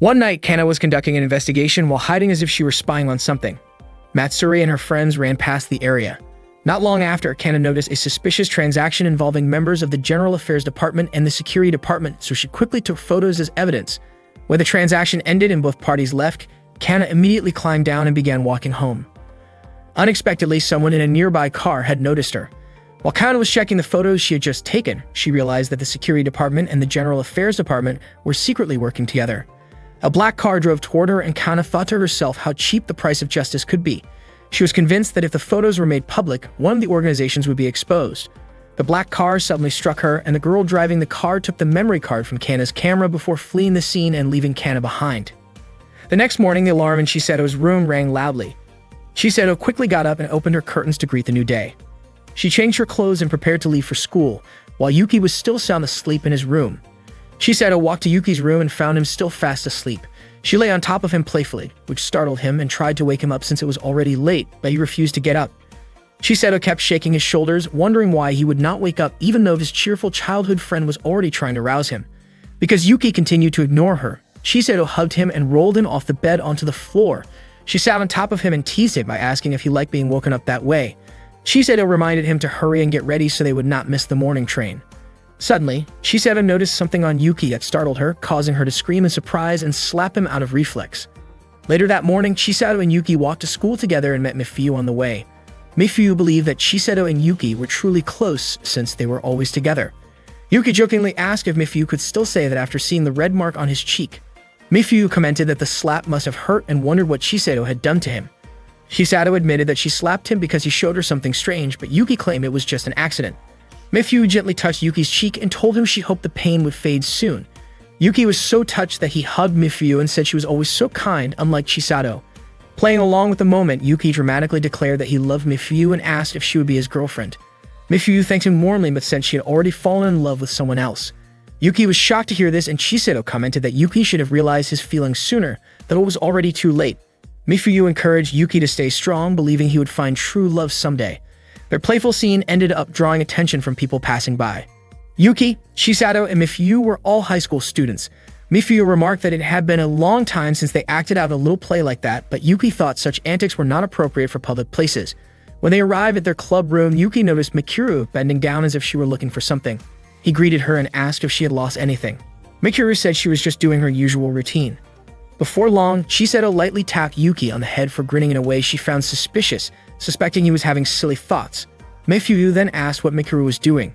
One night, Kana was conducting an investigation while hiding as if she were spying on something. Matsuri and her friends ran past the area. Not long after, Kana noticed a suspicious transaction involving members of the General Affairs Department and the Security Department, so she quickly took photos as evidence. When the transaction ended and both parties left, Kana immediately climbed down and began walking home. Unexpectedly, someone in a nearby car had noticed her. While Kana was checking the photos she had just taken, she realized that the Security Department and the General Affairs Department were secretly working together. A black car drove toward her, and Kana thought to herself how cheap the price of justice could be. She was convinced that if the photos were made public, one of the organizations would be exposed. The black car suddenly struck her, and the girl driving the car took the memory card from Kana's camera before fleeing the scene and leaving Kana behind. The next morning, the alarm in Chisado's room rang loudly. Chisado quickly got up and opened her curtains to greet the new day. She changed her clothes and prepared to leave for school, while Yuki was still sound asleep in his room. Chisado walked to Yuki's room and found him still fast asleep. She lay on top of him playfully, which startled him, and tried to wake him up since it was already late, but he refused to get up. Chisado kept shaking his shoulders, wondering why he would not wake up even though his cheerful childhood friend was already trying to rouse him. Because Yuki continued to ignore her, Chisado hugged him and rolled him off the bed onto the floor. She sat on top of him and teased him by asking if he liked being woken up that way. Chisado reminded him to hurry and get ready so they would not miss the morning train. Suddenly, Chisado noticed something on Yuki that startled her, causing her to scream in surprise and slap him out of reflex. Later that morning, Chisado and Yuki walked to school together and met Mifuyu on the way. Mifuyu believed that Chisado and Yuki were truly close since they were always together. Yuki jokingly asked if Mifuyu could still say that after seeing the red mark on his cheek. Mifuyu commented that the slap must have hurt and wondered what Chisado had done to him. Chisado admitted that she slapped him because he showed her something strange, but Yuki claimed it was just an accident. Mifuyu gently touched Yuki's cheek and told him she hoped the pain would fade soon. Yuki was so touched that he hugged Mifuyu and said she was always so kind, unlike Chisado. Playing along with the moment, Yuki dramatically declared that he loved Mifuyu and asked if she would be his girlfriend. Mifuyu thanked him warmly but said she had already fallen in love with someone else. Yuki was shocked to hear this, and Chisado commented that Yuki should have realized his feelings sooner, that it was already too late. Mifuyu encouraged Yuki to stay strong, believing he would find true love someday. Their playful scene ended up drawing attention from people passing by. Yuki, Chisado, and Mifuyu were all high school students. Mifuyu remarked that it had been a long time since they acted out a little play like that, but Yuki thought such antics were not appropriate for public places. When they arrived at their club room, Yuki noticed Mikuru bending down as if she were looking for something. He greeted her and asked if she had lost anything. Mikuru said she was just doing her usual routine. Before long, Chisado lightly tapped Yuki on the head for grinning in a way she found suspicious, suspecting he was having silly thoughts. Mifuyu then asked what Mikuru was doing.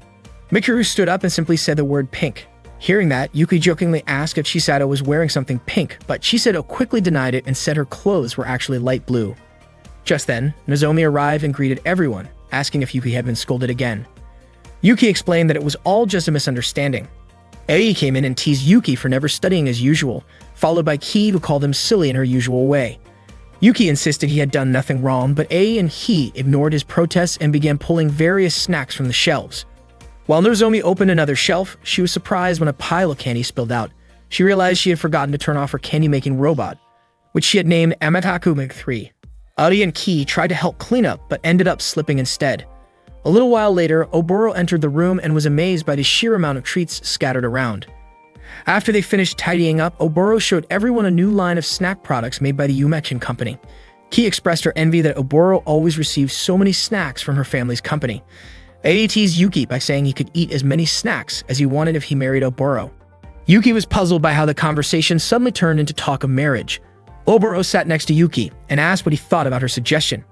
Mikuru stood up and simply said the word pink. Hearing that, Yuki jokingly asked if Chisado was wearing something pink, but Chisado quickly denied it and said her clothes were actually light blue. Just then, Nozomi arrived and greeted everyone, asking if Yuki had been scolded again. Yuki explained that it was all just a misunderstanding. Ei came in and teased Yuki for never studying as usual, followed by Ki, who called him silly in her usual way. Yuki insisted he had done nothing wrong, but Ei and he ignored his protests and began pulling various snacks from the shelves. While Nozomi opened another shelf, she was surprised when a pile of candy spilled out. She realized she had forgotten to turn off her candy-making robot, which she had named Amataku Mig-3. Ari and Ki tried to help clean up, but ended up slipping instead. A little while later, Oboro entered the room and was amazed by the sheer amount of treats scattered around. After they finished tidying up, Oboro showed everyone a new line of snack products made by the Umection Company. Ki expressed her envy that Oboro always received so many snacks from her family's company. Ei teased Yuki by saying he could eat as many snacks as he wanted if he married Oboro. Yuki was puzzled by how the conversation suddenly turned into talk of marriage. Oboro sat next to Yuki and asked what he thought about her suggestion.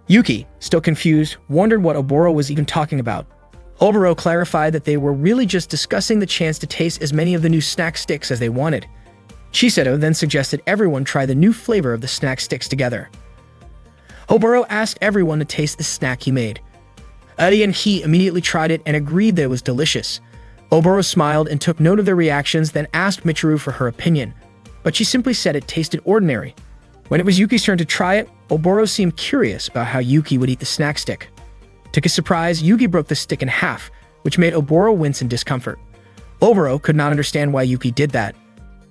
Yuki, still confused, wondered what Oboro was even talking about. Oboro clarified that they were really just discussing the chance to taste as many of the new snack sticks as they wanted. Chisado then suggested everyone try the new flavor of the snack sticks together. Oboro asked everyone to taste the snack he made. Ari and he immediately tried it and agreed that it was delicious. Oboro smiled and took note of their reactions, then asked Michiru for her opinion, but she simply said it tasted ordinary. When it was Yuki's turn to try it, Oboro seemed curious about how Yuki would eat the snack stick. To his surprise, Yuki broke the stick in half, which made Oboro wince in discomfort. Oboro could not understand why Yuki did that.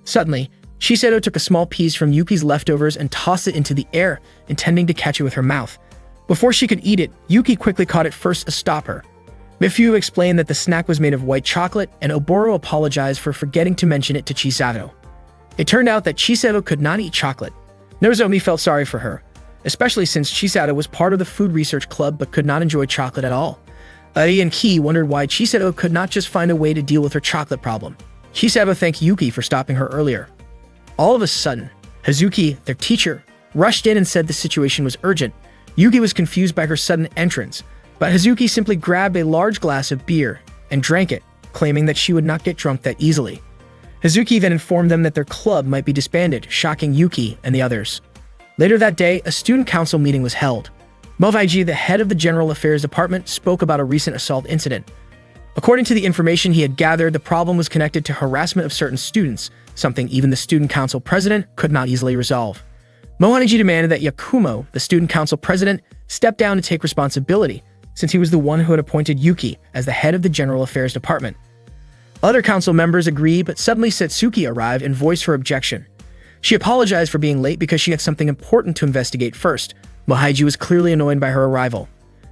Suddenly, Chisado took a small piece from Yuki's leftovers and tossed it into the air, intending to catch it with her mouth. Before she could eat it, Yuki quickly caught it first to stop her. Mifuyu explained that the snack was made of white chocolate, and Oboro apologized for forgetting to mention it to Chisado. It turned out that Chisato could not eat chocolate. Nozomi felt sorry for her, especially since Chisato was part of the food research club but could not enjoy chocolate at all. Eri and Ki wondered why Chisato could not just find a way to deal with her chocolate problem. Chisato thanked Yuki for stopping her earlier. All of a sudden, Hazuki, their teacher, rushed in and said the situation was urgent. Yuki was confused by her sudden entrance, but Hazuki simply grabbed a large glass of beer and drank it, claiming that she would not get drunk that easily. Hazuki then informed them that their club might be disbanded, shocking Yuki and the others. Later that day, a student council meeting was held. Mohaiji, the head of the General Affairs Department, spoke about a recent assault incident. According to the information he had gathered, the problem was connected to harassment of certain students, something even the student council president could not easily resolve. Mohaiji demanded that Yakumo, the student council president, step down and take responsibility, since he was the one who had appointed Yuki as the head of the General Affairs Department. Other council members agreed, but suddenly Satsuki arrived and voiced her objection. She apologized for being late because she had something important to investigate first. Mohaiji was clearly annoyed by her arrival.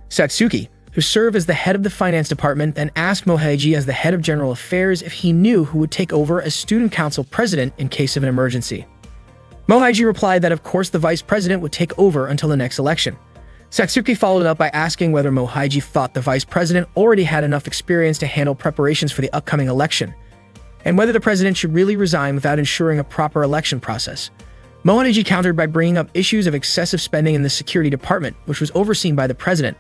Satsuki, who served as the head of the finance department, then asked Mohaiji as the head of general affairs if he knew who would take over as student council president in case of an emergency. Mohaiji replied that of course the vice president would take over until the next election. Satsuki followed up by asking whether Mohaiji thought the vice president already had enough experience to handle preparations for the upcoming election, and whether the president should really resign without ensuring a proper election process. Mohaiji countered by bringing up issues of excessive spending in the security department, which was overseen by the president.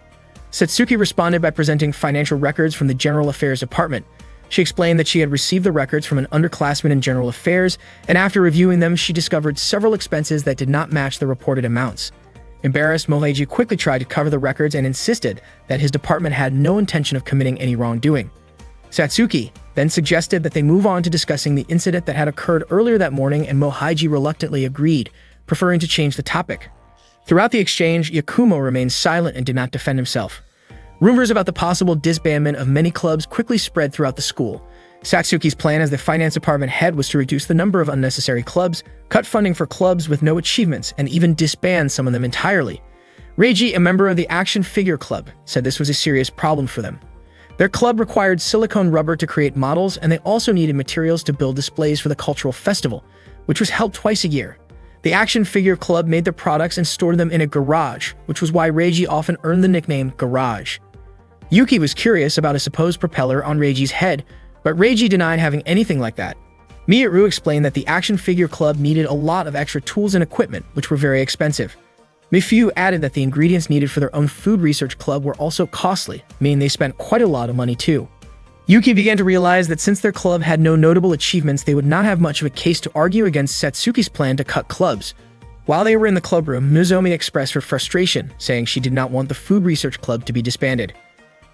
Satsuki responded by presenting financial records from the General Affairs Department. She explained that she had received the records from an underclassman in General Affairs, and after reviewing them, she discovered several expenses that did not match the reported amounts. Embarrassed, Mohaiji quickly tried to cover the records and insisted that his department had no intention of committing any wrongdoing. Satsuki then suggested that they move on to discussing the incident that had occurred earlier that morning, and Mohaiji reluctantly agreed, preferring to change the topic. Throughout the exchange, Yakumo remained silent and did not defend himself. Rumors about the possible disbandment of many clubs quickly spread throughout the school. Satsuki's plan as the finance department head was to reduce the number of unnecessary clubs, cut funding for clubs with no achievements, and even disband some of them entirely. Reiji, a member of the Action Figure Club, said this was a serious problem for them. Their club required silicone rubber to create models, and they also needed materials to build displays for the cultural festival, which was held twice a year. The Action Figure Club made their products and stored them in a garage, which was why Reiji often earned the nickname Garage. Yuki was curious about a supposed propeller on Reiji's head, but Reiji denied having anything like that. Miyaru explained that the Action Figure Club needed a lot of extra tools and equipment, which were very expensive. Mifu added that the ingredients needed for their own food research club were also costly, meaning they spent quite a lot of money too. Yuki began to realize that since their club had no notable achievements, they would not have much of a case to argue against Satsuki's plan to cut clubs. While they were in the clubroom, Nozomi expressed her frustration, saying she did not want the food research club to be disbanded.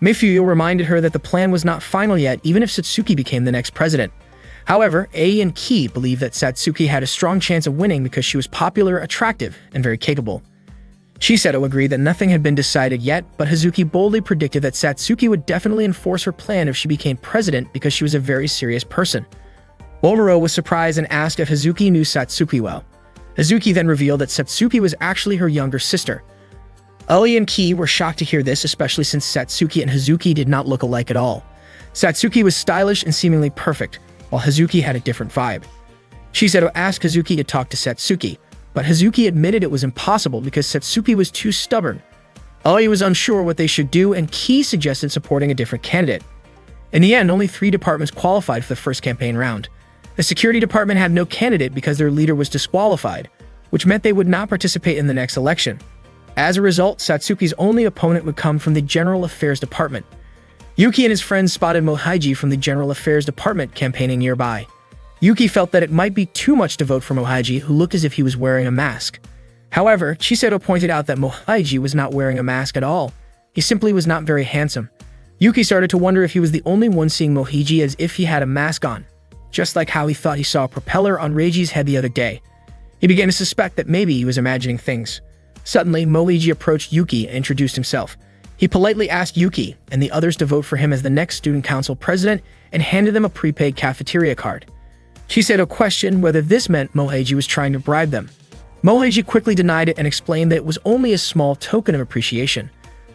Mifuyo reminded her that the plan was not final yet, even if Satsuki became the next president. However, Ei and Ki believed that Satsuki had a strong chance of winning because she was popular, attractive, and very capable. Chisato agreed that nothing had been decided yet, but Hazuki boldly predicted that Satsuki would definitely enforce her plan if she became president because she was a very serious person. Momoro was surprised and asked if Hazuki knew Satsuki well. Hazuki then revealed that Satsuki was actually her younger sister. Uli and Ki were shocked to hear this, especially since Satsuki and Hazuki did not look alike at all. Satsuki was stylish and seemingly perfect, while Hazuki had a different vibe. Chisato asked Hazuki to talk to Satsuki, but Hazuki admitted it was impossible because Satsuki was too stubborn. Uli was unsure what they should do, and Ki suggested supporting a different candidate. In the end, only 3 departments qualified for the first campaign round. The security department had no candidate because their leader was disqualified, which meant they would not participate in the next election. As a result, Satsuki's only opponent would come from the General Affairs Department. Yuki and his friends spotted Mohaiji from the General Affairs Department campaigning nearby. Yuki felt that it might be too much to vote for Mohaiji, who looked as if he was wearing a mask. However, Chisato pointed out that Mohaiji was not wearing a mask at all. He simply was not very handsome. Yuki started to wonder if he was the only one seeing Mohaiji as if he had a mask on, just like how he thought he saw a propeller on Reiji's head the other day. He began to suspect that maybe he was imagining things. Suddenly, Mohaiji approached Yuki and introduced himself. He politely asked Yuki and the others to vote for him as the next student council president and handed them a prepaid cafeteria card. Chisato questioned whether this meant Mohaiji was trying to bribe them. Mohaiji quickly denied it and explained that it was only a small token of appreciation.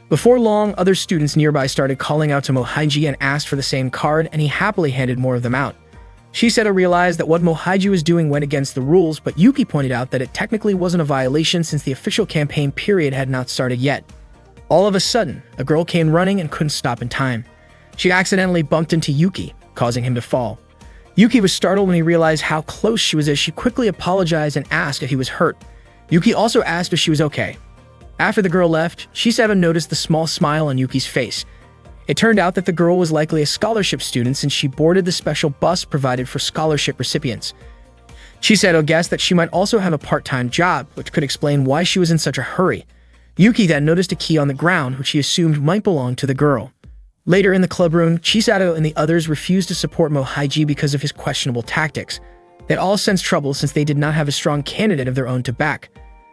Before long, other students nearby started calling out to Mohaiji and asked for the same card, and he happily handed more of them out. Shiseto realized that what Mohaiji was doing went against the rules, but Yuki pointed out that it technically wasn't a violation since the official campaign period had not started yet. All of a sudden, a girl came running and couldn't stop in time. She accidentally bumped into Yuki, causing him to fall. Yuki was startled when he realized how close she was as she quickly apologized and asked if he was hurt. Yuki also asked if she was okay. After the girl left, Shiseto noticed the small smile on Yuki's face. It turned out that the girl was likely a scholarship student since she boarded the special bus provided for scholarship recipients. Shiseto guessed that she might also have a part-time job, which could explain why she was in such a hurry. Yuki then noticed a key on the ground, which he assumed might belong to the girl. Later in the club room, Shiseto and the others refused to support Mohaiji because of his questionable tactics. They had all sensed trouble since they did not have a strong candidate of their own to back.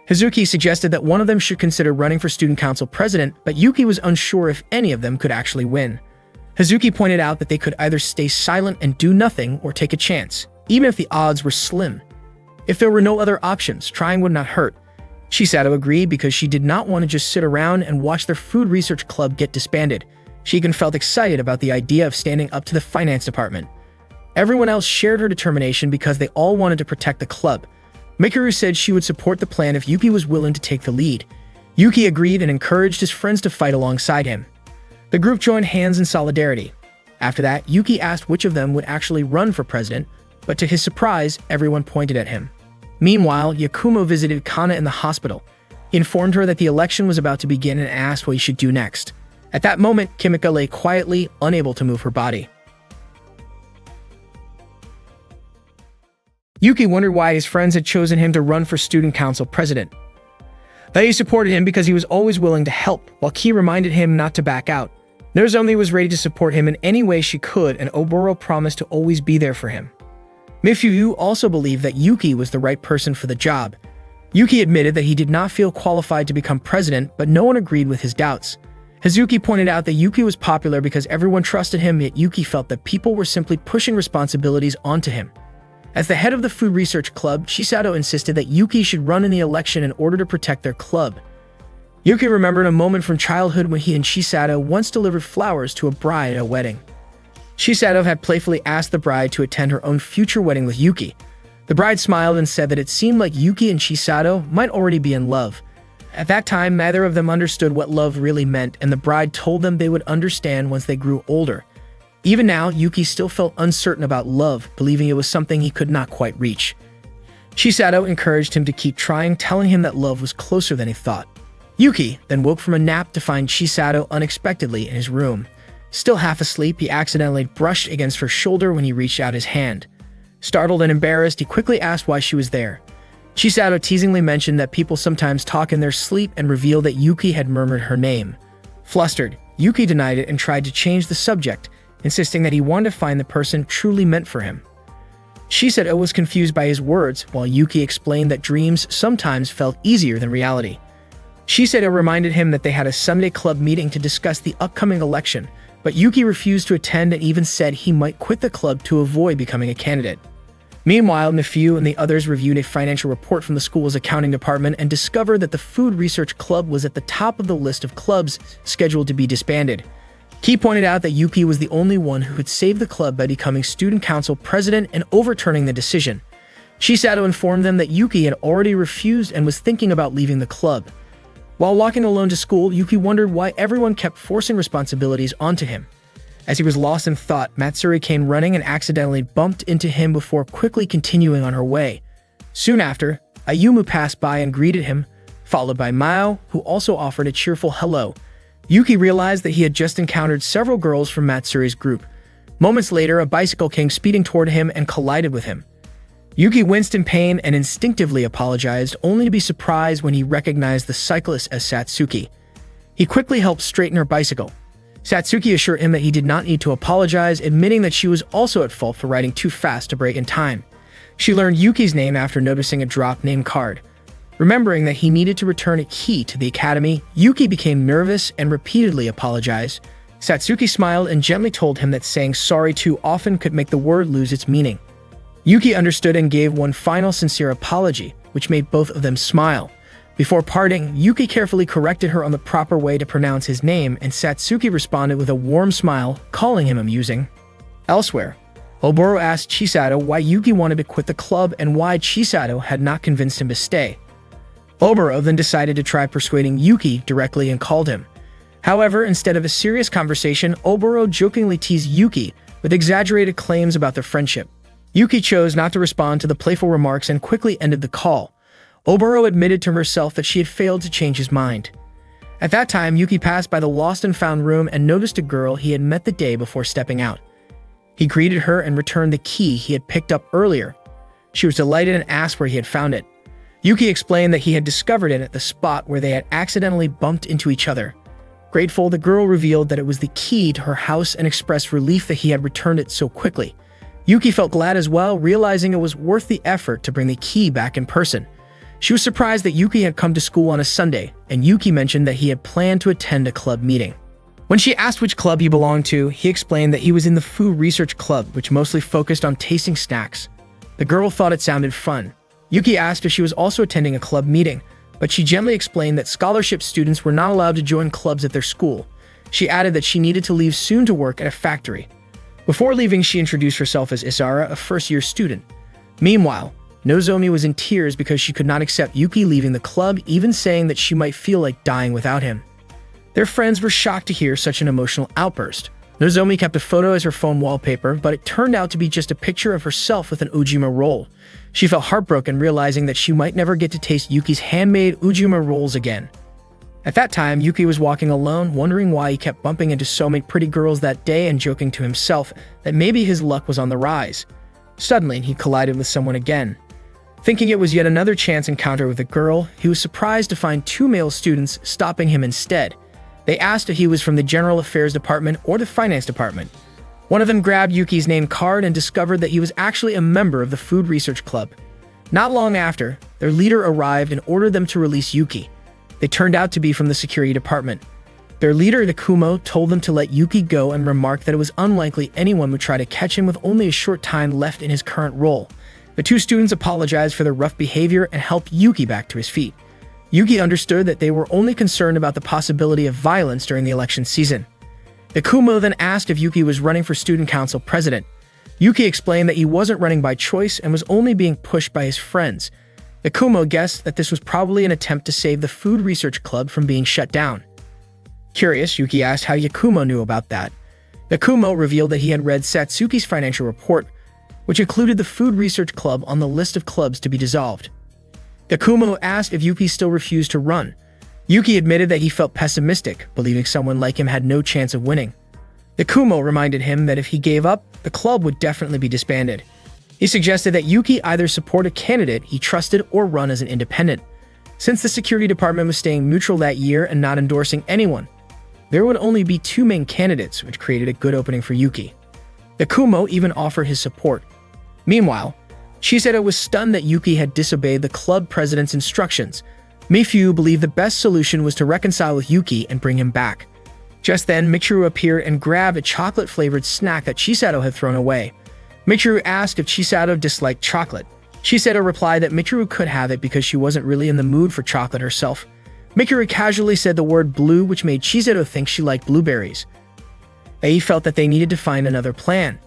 Hazuki suggested that one of them should consider running for student council president, but Yuki was unsure if any of them could actually win. Hazuki pointed out that they could either stay silent and do nothing or take a chance, even if the odds were slim. If there were no other options, trying would not hurt. Shiseto agreed because she did not want to just sit around and watch their food research club get disbanded. She even felt excited about the idea of standing up to the finance department. Everyone else shared her determination because they all wanted to protect the club. Mikuru said she would support the plan if Yuki was willing to take the lead. Yuki agreed and encouraged his friends to fight alongside him. The group joined hands in solidarity. After that, Yuki asked which of them would actually run for president, but to his surprise, everyone pointed at him. Meanwhile, Yakumo visited Kana in the hospital. He informed her that the election was about to begin and asked what he should do next. At that moment, Kimika lay quietly, unable to move her body. Yuki wondered why his friends had chosen him to run for student council president. They supported him because he was always willing to help, while Ki reminded him not to back out. Nozomi was ready to support him in any way she could, and Oboro promised to always be there for him. Mifuyu also believed that Yuki was the right person for the job. Yuki admitted that he did not feel qualified to become president, but no one agreed with his doubts. Hazuki pointed out that Yuki was popular because everyone trusted him, yet Yuki felt that people were simply pushing responsibilities onto him. As the head of the food research club, Shiseto insisted that Yuki should run in the election in order to protect their club. Yuki remembered a moment from childhood when he and Shiseto once delivered flowers to a bride at a wedding. Shiseto had playfully asked the bride to attend her own future wedding with Yuki. The bride smiled and said that it seemed like Yuki and Shiseto might already be in love. At that time, neither of them understood what love really meant, and the bride told them they would understand once they grew older. Even now, Yuki still felt uncertain about love, believing it was something he could not quite reach. Shiseto encouraged him to keep trying, telling him that love was closer than he thought. Yuki then woke from a nap to find Shiseto unexpectedly in his room. Still half asleep, he accidentally brushed against her shoulder when he reached out his hand. Startled and embarrassed, he quickly asked why she was there. Shiseto teasingly mentioned that people sometimes talk in their sleep and revealed that Yuki had murmured her name. Flustered, Yuki denied it and tried to change the subject, insisting that he wanted to find the person truly meant for him. Shiseto was confused by his words, while Yuki explained that dreams sometimes felt easier than reality. Shiseto reminded him that they had a Sunday club meeting to discuss the upcoming election, but Yuki refused to attend and even said he might quit the club to avoid becoming a candidate. Meanwhile, Mifuyu and the others reviewed a financial report from the school's accounting department and discovered that the Food Research Club was at the top of the list of clubs scheduled to be disbanded. Ki pointed out that Yuki was the only one who could save the club by becoming student council president and overturning the decision. Shiseto informed them that Yuki had already refused and was thinking about leaving the club. While walking alone to school, Yuki wondered why everyone kept forcing responsibilities onto him. As he was lost in thought, Matsuri came running and accidentally bumped into him before quickly continuing on her way. Soon after, Ayumu passed by and greeted him, followed by Mao, who also offered a cheerful hello. Yuki realized that he had just encountered several girls from Matsuri's group. Moments later, a bicycle came speeding toward him and collided with him. Yuki winced in pain and instinctively apologized, only to be surprised when he recognized the cyclist as Satsuki. He quickly helped straighten her bicycle. Satsuki assured him that he did not need to apologize, admitting that she was also at fault for riding too fast to brake in time. She learned Yuki's name after noticing a dropped name card. Remembering that he needed to return a key to the academy, Yuki became nervous and repeatedly apologized. Satsuki smiled and gently told him that saying sorry too often could make the word lose its meaning. Yuki understood and gave one final sincere apology, which made both of them smile. Before parting, Yuki carefully corrected her on the proper way to pronounce his name, and Satsuki responded with a warm smile, calling him amusing. Elsewhere, Oboro asked Chisato why Yuki wanted to quit the club and why Chisato had not convinced him to stay. Oboro then decided to try persuading Yuki directly and called him. However, instead of a serious conversation, Oboro jokingly teased Yuki with exaggerated claims about their friendship. Yuki chose not to respond to the playful remarks and quickly ended the call. Oboro admitted to herself that she had failed to change his mind. At that time, Yuki passed by the lost and found room and noticed a girl he had met the day before stepping out. He greeted her and returned the key he had picked up earlier. She was delighted and asked where he had found it. Yuki explained that he had discovered it at the spot where they had accidentally bumped into each other. Grateful, the girl revealed that it was the key to her house and expressed relief that he had returned it so quickly. Yuki felt glad as well, realizing it was worth the effort to bring the key back in person. She was surprised that Yuki had come to school on a Sunday, and Yuki mentioned that he had planned to attend a club meeting. When she asked which club he belonged to, he explained that he was in the Food Research Club, which mostly focused on tasting snacks. The girl thought it sounded fun. Yuki asked if she was also attending a club meeting, but she gently explained that scholarship students were not allowed to join clubs at their school. She added that she needed to leave soon to work at a factory. Before leaving, she introduced herself as Isara, a first-year student. Meanwhile, Nozomi was in tears because she could not accept Yuki leaving the club, even saying that she might feel like dying without him. Their friends were shocked to hear such an emotional outburst. Nozomi kept a photo as her phone wallpaper, but it turned out to be just a picture of herself with an Ujima roll. She felt heartbroken, realizing that she might never get to taste Yuki's handmade Ujima rolls again. At that time, Yuki was walking alone, wondering why he kept bumping into so many pretty girls that day and joking to himself that maybe his luck was on the rise. Suddenly, he collided with someone again. Thinking it was yet another chance encounter with a girl, he was surprised to find two male students stopping him instead. They asked if he was from the General Affairs Department or the Finance Department. One of them grabbed Yuki's name card and discovered that he was actually a member of the Food Research Club. Not long after, their leader arrived and ordered them to release Yuki. They turned out to be from the security department. Their leader, Takumo, told them to let Yuki go and remarked that it was unlikely anyone would try to catch him with only a short time left in his current role. The two students apologized for their rough behavior and helped Yuki back to his feet. Yuki understood that they were only concerned about the possibility of violence during the election season. Takumo then asked if Yuki was running for student council president. Yuki explained that he wasn't running by choice and was only being pushed by his friends. Takumo guessed that this was probably an attempt to save the Food Research Club from being shut down. Curious, Yuki asked how Yakumo knew about that. Takumo revealed that he had read Satsuki's financial report, which included the Food Research Club on the list of clubs to be dissolved. Takumo asked if Yuki still refused to run. Yuki admitted that he felt pessimistic, believing someone like him had no chance of winning. Takumo reminded him that if he gave up, the club would definitely be disbanded. He suggested that Yuki either support a candidate he trusted or run as an independent. Since the security department was staying neutral that year and not endorsing anyone, there would only be two main candidates, which created a good opening for Yuki. Takumo even offered his support. Meanwhile, Chisato was stunned that Yuki had disobeyed the club president's instructions. Mifyu believed the best solution was to reconcile with Yuki and bring him back. Just then, Michiru appeared and grabbed a chocolate-flavored snack that Chisato had thrown away. Michiru asked if Chisato disliked chocolate. Chisato replied that Michiru could have it because she wasn't really in the mood for chocolate herself. Michiru casually said the word blue, which made Chisato think she liked blueberries. He felt that they needed to find another plan.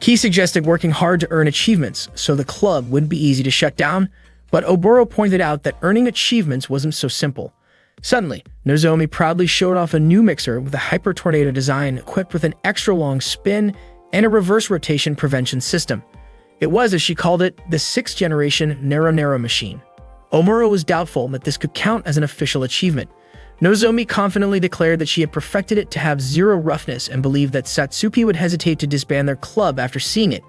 Ki suggested working hard to earn achievements, so the club wouldn't be easy to shut down, but Oboro pointed out that earning achievements wasn't so simple. Suddenly, Nozomi proudly showed off a new mixer with a Hyper Tornado design equipped with an extra-long spin and a reverse rotation prevention system. It was, as she called it, the 6th-generation Nero machine. Omura was doubtful that this could count as an official achievement. Nozomi confidently declared that she had perfected it to have zero roughness and believed that Satsuki would hesitate to disband their club after seeing it.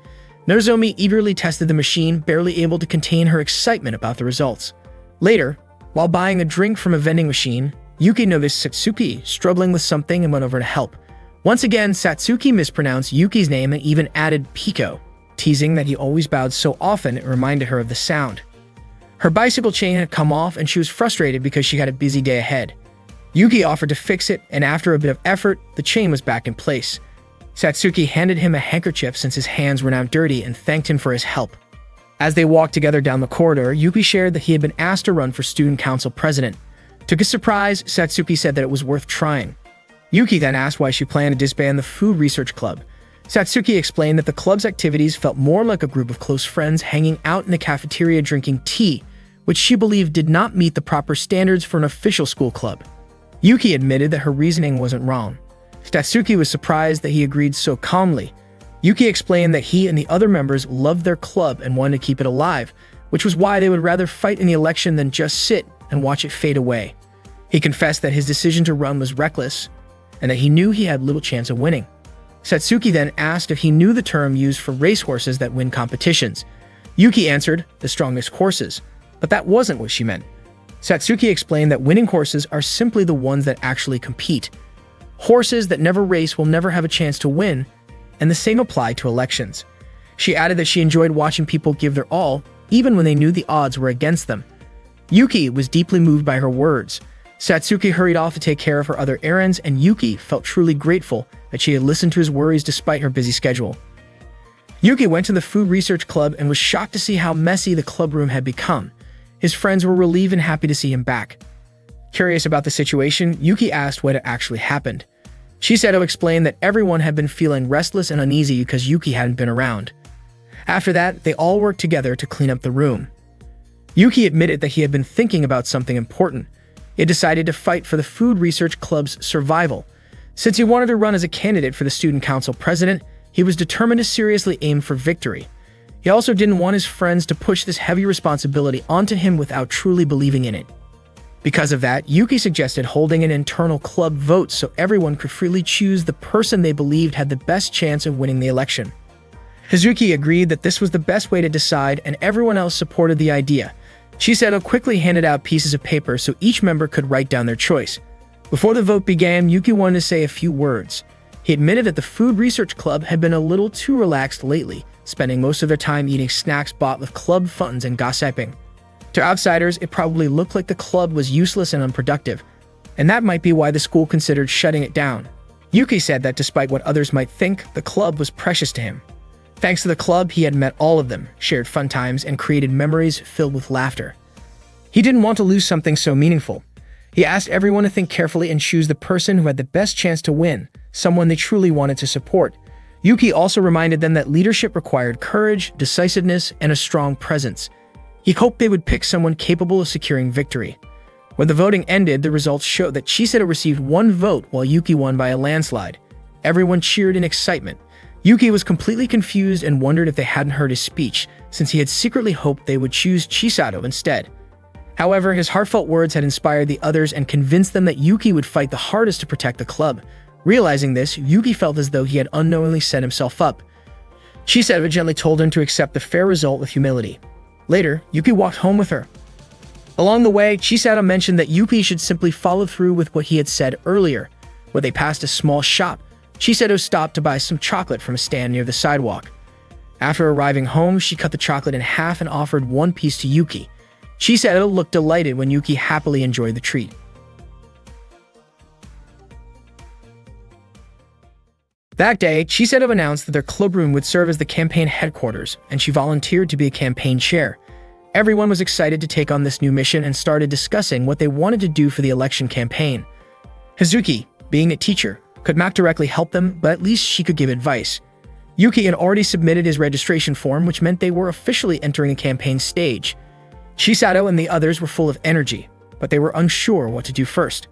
Nozomi eagerly tested the machine, barely able to contain her excitement about the results. Later, while buying a drink from a vending machine, Yuki noticed Satsuki struggling with something and went over to help. Once again, Satsuki mispronounced Yuki's name and even added Pico, teasing that he always bowed so often it reminded her of the sound. Her bicycle chain had come off and she was frustrated because she had a busy day ahead. Yuki offered to fix it, and after a bit of effort, the chain was back in place. Satsuki handed him a handkerchief since his hands were now dirty and thanked him for his help. As they walked together down the corridor, Yuki shared that he had been asked to run for student council president. To his surprise, Satsuki said that it was worth trying. Yuki then asked why she planned to disband the Food Research Club. Satsuki explained that the club's activities felt more like a group of close friends hanging out in the cafeteria drinking tea, which she believed did not meet the proper standards for an official school club. Yuki admitted that her reasoning wasn't wrong. Satsuki was surprised that he agreed so calmly. Yuki explained that he and the other members loved their club and wanted to keep it alive, which was why they would rather fight in the election than just sit and watch it fade away. He confessed that his decision to run was reckless and that he knew he had little chance of winning. Satsuki then asked if he knew the term used for racehorses that win competitions. Yuki answered, the strongest horses, but that wasn't what she meant. Satsuki explained that winning horses are simply the ones that actually compete. Horses that never race will never have a chance to win, and the same applied to elections. She added that she enjoyed watching people give their all, even when they knew the odds were against them. Yuki was deeply moved by her words. Satsuki hurried off to take care of her other errands, and Yuki felt truly grateful that she had listened to his worries despite her busy schedule. Yuki went to the food research club and was shocked to see how messy the club room had become. His friends were relieved and happy to see him back. Curious about the situation, Yuki asked what had actually happened. Chisato explained that everyone had been feeling restless and uneasy because Yuki hadn't been around. After that, they all worked together to clean up the room. Yuki admitted that he had been thinking about something important. He had decided to fight for the Food Research Club's survival. Since he wanted to run as a candidate for the Student Council president, he was determined to seriously aim for victory. He also didn't want his friends to push this heavy responsibility onto him without truly believing in it. Because of that, Yuki suggested holding an internal club vote so everyone could freely choose the person they believed had the best chance of winning the election. Hazuki agreed that this was the best way to decide, and everyone else supported the idea. Chisato quickly handed out pieces of paper so each member could write down their choice. Before the vote began, Yuki wanted to say a few words. He admitted that the Food Research Club had been a little too relaxed lately, spending most of their time eating snacks bought with club funds and gossiping. To outsiders, it probably looked like the club was useless and unproductive, and that might be why the school considered shutting it down. Yuki said that despite what others might think, the club was precious to him. Thanks to the club, he had met all of them, shared fun times, and created memories filled with laughter. He didn't want to lose something so meaningful. He asked everyone to think carefully and choose the person who had the best chance to win, someone they truly wanted to support. Yuki also reminded them that leadership required courage, decisiveness, and a strong presence. He hoped they would pick someone capable of securing victory. When the voting ended, the results showed that Chisato received 1 vote while Yuki won by a landslide. Everyone cheered in excitement. Yuki was completely confused and wondered if they hadn't heard his speech, since he had secretly hoped they would choose Chisato instead. However, his heartfelt words had inspired the others and convinced them that Yuki would fight the hardest to protect the club. Realizing this, Yuki felt as though he had unknowingly set himself up. Chisato gently told him to accept the fair result with humility. Later, Yuki walked home with her. Along the way, Chisato mentioned that Yuki should simply follow through with what he had said earlier. When they passed a small shop, Chisato stopped to buy some chocolate from a stand near the sidewalk. After arriving home, she cut the chocolate in half and offered 1 piece to Yuki. Chisato looked delighted when Yuki happily enjoyed the treat. That day, Chisato announced that their club room would serve as the campaign headquarters, and she volunteered to be a campaign chair. Everyone was excited to take on this new mission and started discussing what they wanted to do for the election campaign. Hazuki, being a teacher, could not directly help them, but at least she could give advice. Yuki had already submitted his registration form, which meant they were officially entering the campaign stage. Chisato and the others were full of energy, but they were unsure what to do first.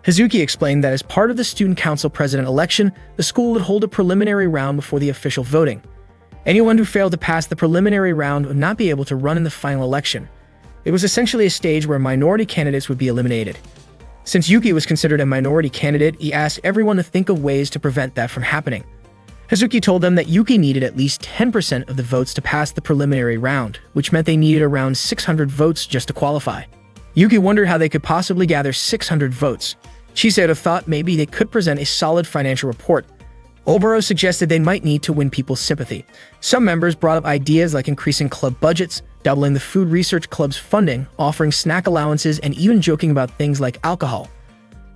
Hazuki explained that as part of the Student Council president election, the school would hold a preliminary round before the official voting. Anyone who failed to pass the preliminary round would not be able to run in the final election. It was essentially a stage where minority candidates would be eliminated. Since Yuki was considered a minority candidate, he asked everyone to think of ways to prevent that from happening. Hazuki told them that Yuki needed at least 10% of the votes to pass the preliminary round, which meant they needed around 600 votes just to qualify. Yuki wondered how they could possibly gather 600 votes. Chisato thought maybe they could present a solid financial report. Oboro suggested they might need to win people's sympathy. Some members brought up ideas like increasing club budgets, doubling the Food Research Club's funding, offering snack allowances, and even joking about things like alcohol.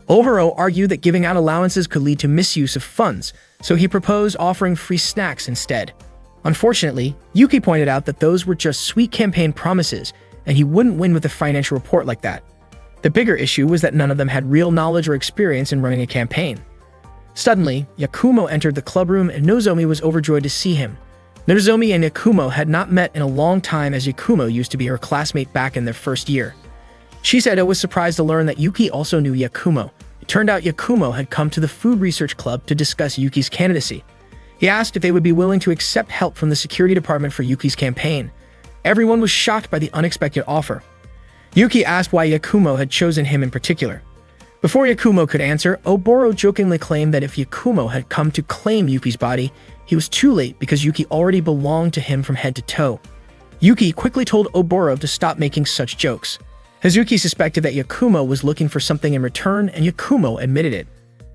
Oboro argued that giving out allowances could lead to misuse of funds, so he proposed offering free snacks instead. Unfortunately, Yuki pointed out that those were just sweet campaign promises, and he wouldn't win with a financial report like that. The bigger issue was that none of them had real knowledge or experience in running a campaign. Suddenly, Yakumo entered the clubroom and Nozomi was overjoyed to see him. Nozomi and Yakumo had not met in a long time, as Yakumo used to be her classmate back in their first year. Shiseto was surprised to learn that Yuki also knew Yakumo. It turned out Yakumo had come to the Food Research Club to discuss Yuki's candidacy. He asked if they would be willing to accept help from the security department for Yuki's campaign. Everyone was shocked by the unexpected offer. Yuki asked why Yakumo had chosen him in particular. Before Yakumo could answer, Oboro jokingly claimed that if Yakumo had come to claim Yuki's body, he was too late because Yuki already belonged to him from head to toe. Yuki quickly told Oboro to stop making such jokes. Hazuki suspected that Yakumo was looking for something in return, and Yakumo admitted it.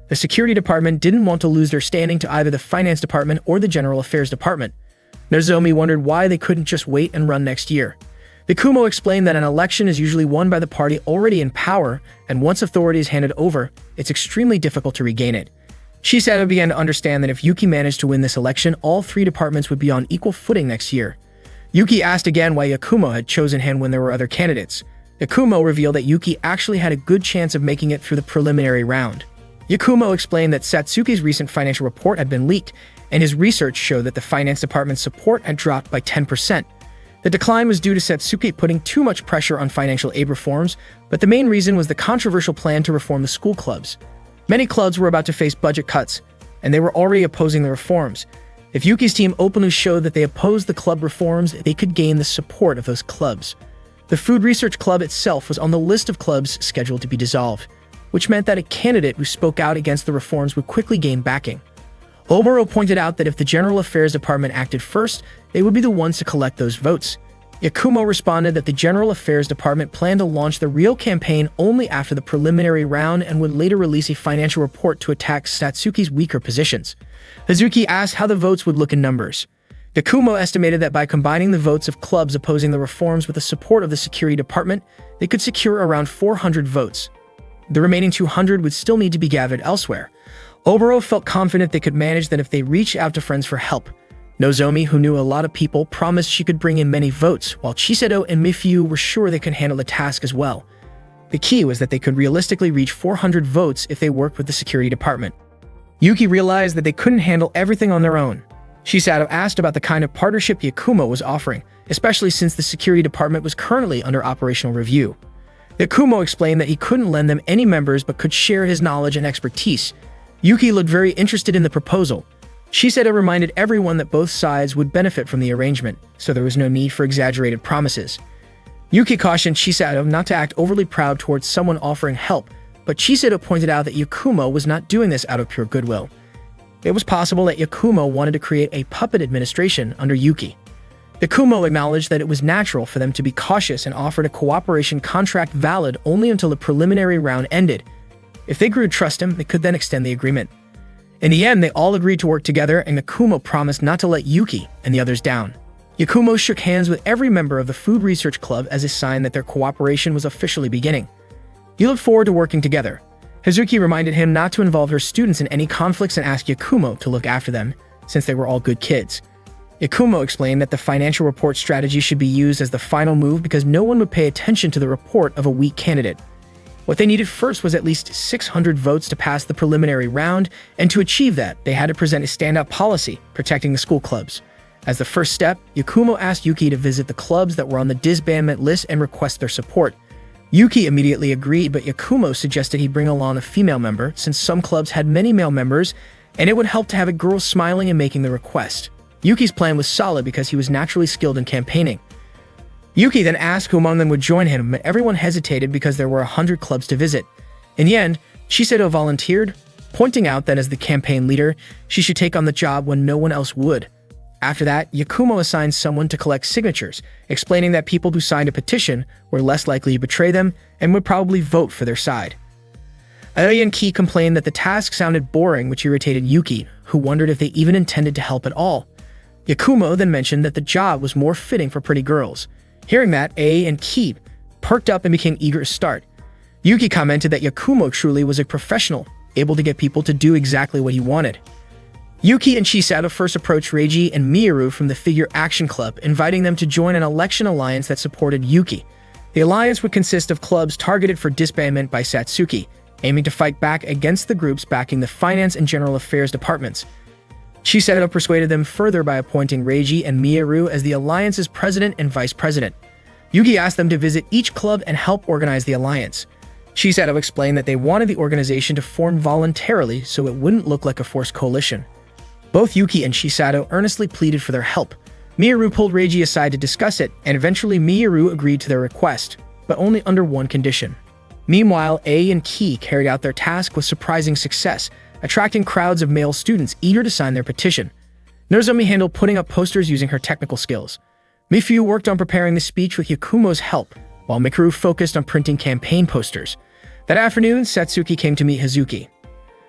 The security department didn't want to lose their standing to either the finance department or the general affairs department. Nozomi wondered why they couldn't just wait and run next year. Yakumo explained that an election is usually won by the party already in power, and once authority is handed over, it's extremely difficult to regain it. Shiseto began to understand that if Yuki managed to win this election, all three departments would be on equal footing next year. Yuki asked again why Yakumo had chosen him when there were other candidates. Yakumo revealed that Yuki actually had a good chance of making it through the preliminary round. Yakumo explained that Satsuki's recent financial report had been leaked, and his research showed that the finance department's support had dropped by 10%. The decline was due to Satsuki putting too much pressure on financial aid reforms, but the main reason was the controversial plan to reform the school clubs. Many clubs were about to face budget cuts, and they were already opposing the reforms. If Yuki's team openly showed that they opposed the club reforms, they could gain the support of those clubs. The Food Research Club itself was on the list of clubs scheduled to be dissolved, which meant that a candidate who spoke out against the reforms would quickly gain backing. Oboro pointed out that if the General Affairs Department acted first, they would be the ones to collect those votes. Yakumo responded that the General Affairs Department planned to launch the real campaign only after the preliminary round and would later release a financial report to attack Satsuki's weaker positions. Hazuki asked how the votes would look in numbers. Yakumo estimated that by combining the votes of clubs opposing the reforms with the support of the security department, they could secure around 400 votes. The remaining 200 would still need to be gathered elsewhere. Oboro felt confident they could manage that if they reached out to friends for help. Nozomi, who knew a lot of people, promised she could bring in many votes, while Shiseto and Mifyu were sure they could handle the task as well. The key was that they could realistically reach 400 votes if they worked with the security department. Yuki realized that they couldn't handle everything on their own. Shiseto asked about the kind of partnership Yakumo was offering, especially since the security department was currently under operational review. Yakumo explained that he couldn't lend them any members but could share his knowledge and expertise. Yuki looked very interested in the proposal. Shiseto reminded everyone that both sides would benefit from the arrangement, so there was no need for exaggerated promises. Yuki cautioned Shiseto not to act overly proud towards someone offering help, but Shiseto pointed out that Yakumo was not doing this out of pure goodwill. It was possible that Yakumo wanted to create a puppet administration under Yuki. Yakumo acknowledged that it was natural for them to be cautious and offered a cooperation contract valid only until the preliminary round ended. If they grew to trust him, they could then extend the agreement. In the end, they all agreed to work together, and Yakumo promised not to let Yuki and the others down. Yakumo shook hands with every member of the Food Research Club as a sign that their cooperation was officially beginning. He looked forward to working together. Hazuki reminded him not to involve her students in any conflicts and asked Yakumo to look after them, since they were all good kids. Yakumo explained that the financial report strategy should be used as the final move because no one would pay attention to the report of a weak candidate. What they needed first was at least 600 votes to pass the preliminary round, and to achieve that, they had to present a standout policy protecting the school clubs. As the first step, Yakumo asked Yuki to visit the clubs that were on the disbandment list and request their support. Yuki immediately agreed, but Yakumo suggested he bring along a female member since some clubs had many male members, and it would help to have a girl smiling and making the request. Yuki's plan was solid because he was naturally skilled in campaigning. Yuki then asked who among them would join him, but everyone hesitated because there were 100 clubs to visit. In the end, Shiseto volunteered, pointing out that as the campaign leader, she should take on the job when no one else would. After that, Yakumo assigned someone to collect signatures, explaining that people who signed a petition were less likely to betray them and would probably vote for their side. Aoi and Ki complained that the task sounded boring, which irritated Yuki, who wondered if they even intended to help at all. Yakumo then mentioned that the job was more fitting for pretty girls. Hearing that, Aoi and Ki perked up and became eager to start. Yuki commented that Yakumo truly was a professional, able to get people to do exactly what he wanted. Yuki and Shiseto first approached Reiji and Miyaru from the Figure Action Club, inviting them to join an election alliance that supported Yuki. The alliance would consist of clubs targeted for disbandment by Satsuki, aiming to fight back against the groups backing the finance and general affairs departments. Chisato persuaded them further by appointing Reiji and Miyaru as the alliance's president and vice president. Yuki asked them to visit each club and help organize the alliance. Chisato explained that they wanted the organization to form voluntarily so it wouldn't look like a forced coalition. Both Yuki and Chisato earnestly pleaded for their help. Miyaru pulled Reiji aside to discuss it, and eventually Miyaru agreed to their request, but only under one condition. Meanwhile, A and Ki carried out their task with surprising success, attracting crowds of male students eager to sign their petition. Nozomi handled putting up posters using her technical skills. Mifuyu worked on preparing the speech with Yakumo's help, while Mikuru focused on printing campaign posters. That afternoon, Satsuki came to meet Hazuki.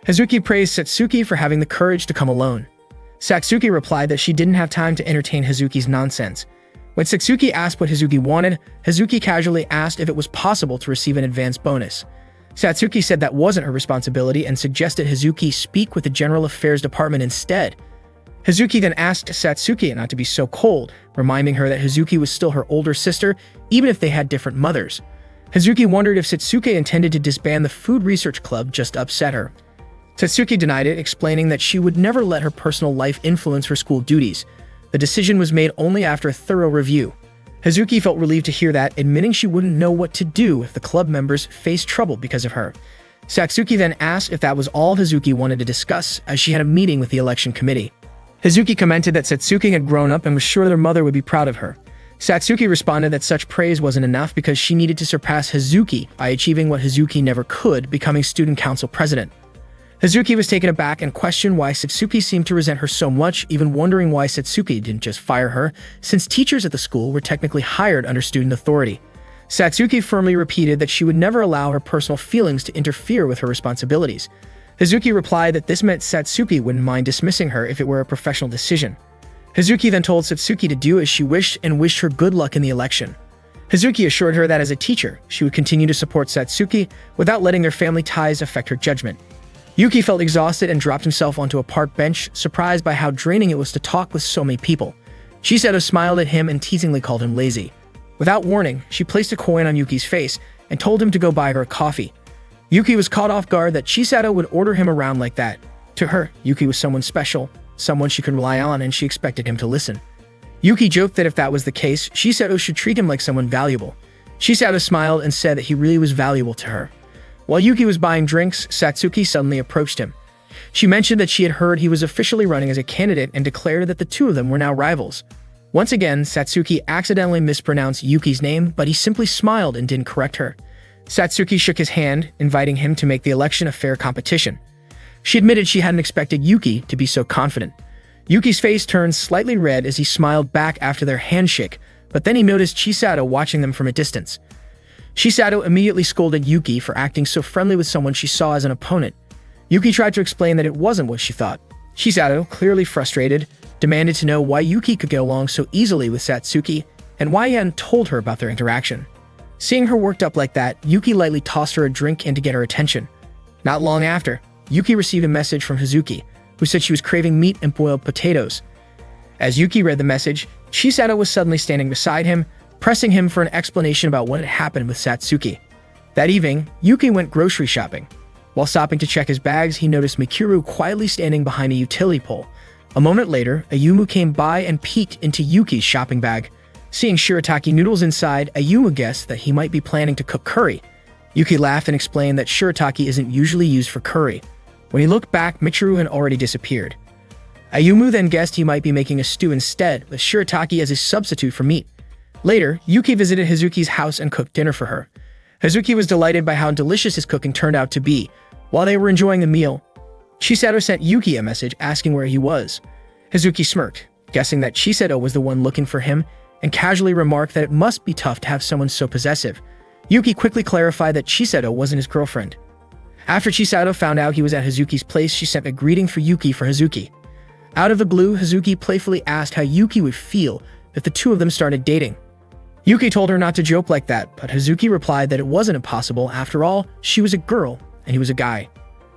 Hazuki praised Satsuki for having the courage to come alone. Satsuki replied that she didn't have time to entertain Hazuki's nonsense. When Satsuki asked what Hazuki wanted, Hazuki casually asked if it was possible to receive an advance bonus. Satsuki said that wasn't her responsibility and suggested Hazuki speak with the General Affairs Department instead. Hazuki then asked Satsuki not to be so cold, reminding her that Hazuki was still her older sister, even if they had different mothers. Hazuki wondered if Satsuki intended to disband the Food Research Club just to upset her. Satsuki denied it, explaining that she would never let her personal life influence her school duties. The decision was made only after a thorough review. Hazuki felt relieved to hear that, admitting she wouldn't know what to do if the club members faced trouble because of her. Satsuki then asked if that was all Hazuki wanted to discuss, as she had a meeting with the election committee. Hazuki commented that Satsuki had grown up and was sure their mother would be proud of her. Satsuki responded that such praise wasn't enough because she needed to surpass Hazuki by achieving what Hazuki never could, becoming student council president. Hazuki was taken aback and questioned why Satsuki seemed to resent her so much, even wondering why Satsuki didn't just fire her, since teachers at the school were technically hired under student authority. Satsuki firmly repeated that she would never allow her personal feelings to interfere with her responsibilities. Hazuki replied that this meant Satsuki wouldn't mind dismissing her if it were a professional decision. Hazuki then told Satsuki to do as she wished and wished her good luck in the election. Hazuki assured her that as a teacher, she would continue to support Satsuki without letting their family ties affect her judgment. Yuki felt exhausted and dropped himself onto a park bench, surprised by how draining it was to talk with so many people. Chisato smiled at him and teasingly called him lazy. Without warning, she placed a coin on Yuki's face and told him to go buy her a coffee. Yuki was caught off guard that Chisato would order him around like that. To her, Yuki was someone special, someone she could rely on, and she expected him to listen. Yuki joked that if that was the case, Chisato should treat him like someone valuable. Chisato smiled and said that he really was valuable to her. While Yuki was buying drinks, Satsuki suddenly approached him. She mentioned that she had heard he was officially running as a candidate and declared that the two of them were now rivals. Once again, Satsuki accidentally mispronounced Yuki's name, but he simply smiled and didn't correct her. Satsuki shook his hand, inviting him to make the election a fair competition. She admitted she hadn't expected Yuki to be so confident. Yuki's face turned slightly red as he smiled back after their handshake, but then he noticed Chisato watching them from a distance. Chisato immediately scolded Yuki for acting so friendly with someone she saw as an opponent. Yuki tried to explain that it wasn't what she thought. Chisato, clearly frustrated, demanded to know why Yuki could get along so easily with Satsuki and why he hadn't told her about their interaction. Seeing her worked up like that, Yuki lightly tossed her a drink in to get her attention. Not long after, Yuki received a message from Hazuki, who said she was craving meat and boiled potatoes. As Yuki read the message, Chisato was suddenly standing beside him, pressing him for an explanation about what had happened with Satsuki. That evening, Yuki went grocery shopping. While stopping to check his bags, he noticed Mikuru quietly standing behind a utility pole. A moment later, Ayumu came by and peeked into Yuki's shopping bag. Seeing shirataki noodles inside, Ayumu guessed that he might be planning to cook curry. Yuki laughed and explained that shirataki isn't usually used for curry. When he looked back, Mikuru had already disappeared. Ayumu then guessed he might be making a stew instead, with shirataki as a substitute for meat. Later, Yuki visited Hazuki's house and cooked dinner for her. Hazuki was delighted by how delicious his cooking turned out to be. While they were enjoying the meal, Chisato sent Yuki a message asking where he was. Hazuki smirked, guessing that Chisato was the one looking for him, and casually remarked that it must be tough to have someone so possessive. Yuki quickly clarified that Chisato wasn't his girlfriend. After Chisato found out he was at Hazuki's place, she sent a greeting for Yuki for Hazuki. Out of the blue, Hazuki playfully asked how Yuki would feel if the two of them started dating. Yuki told her not to joke like that, but Hazuki replied that it wasn't impossible. After all, she was a girl and he was a guy.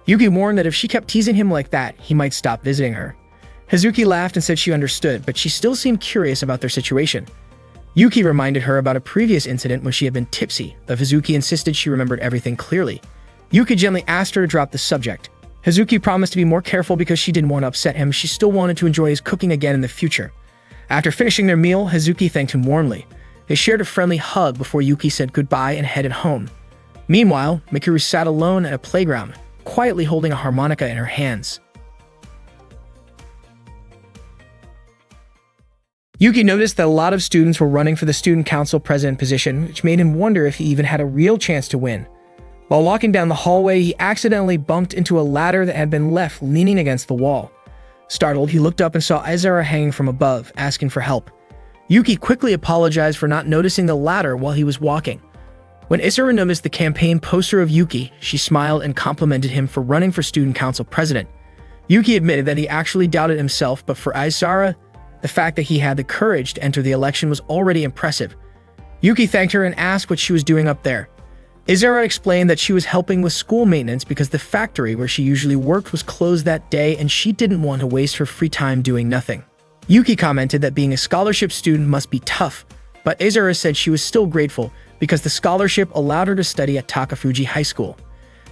Yuki warned that if she kept teasing him like that, he might stop visiting her. Hazuki laughed and said she understood, but she still seemed curious about their situation. Yuki reminded her about a previous incident when she had been tipsy, though Hazuki insisted she remembered everything clearly. Yuki gently asked her to drop the subject. Hazuki promised to be more careful because she didn't want to upset him. She still wanted to enjoy his cooking again in the future. After finishing their meal, Hazuki thanked him warmly. They shared a friendly hug before Yuki said goodbye and headed home. Meanwhile, Mikuru sat alone at a playground, quietly holding a harmonica in her hands. Yuki noticed that a lot of students were running for the student council president position, which made him wonder if he even had a real chance to win. While walking down the hallway, he accidentally bumped into a ladder that had been left leaning against the wall. Startled, he looked up and saw Izara hanging from above, asking for help. Yuki quickly apologized for not noticing the ladder while he was walking. When Izara noticed the campaign poster of Yuki, she smiled and complimented him for running for student council president. Yuki admitted that he actually doubted himself, but for Izara, the fact that he had the courage to enter the election was already impressive. Yuki thanked her and asked what she was doing up there. Izara explained that she was helping with school maintenance because the factory where she usually worked was closed that day and she didn't want to waste her free time doing nothing. Yuki commented that being a scholarship student must be tough, but Izara said she was still grateful because the scholarship allowed her to study at Takafuji High School.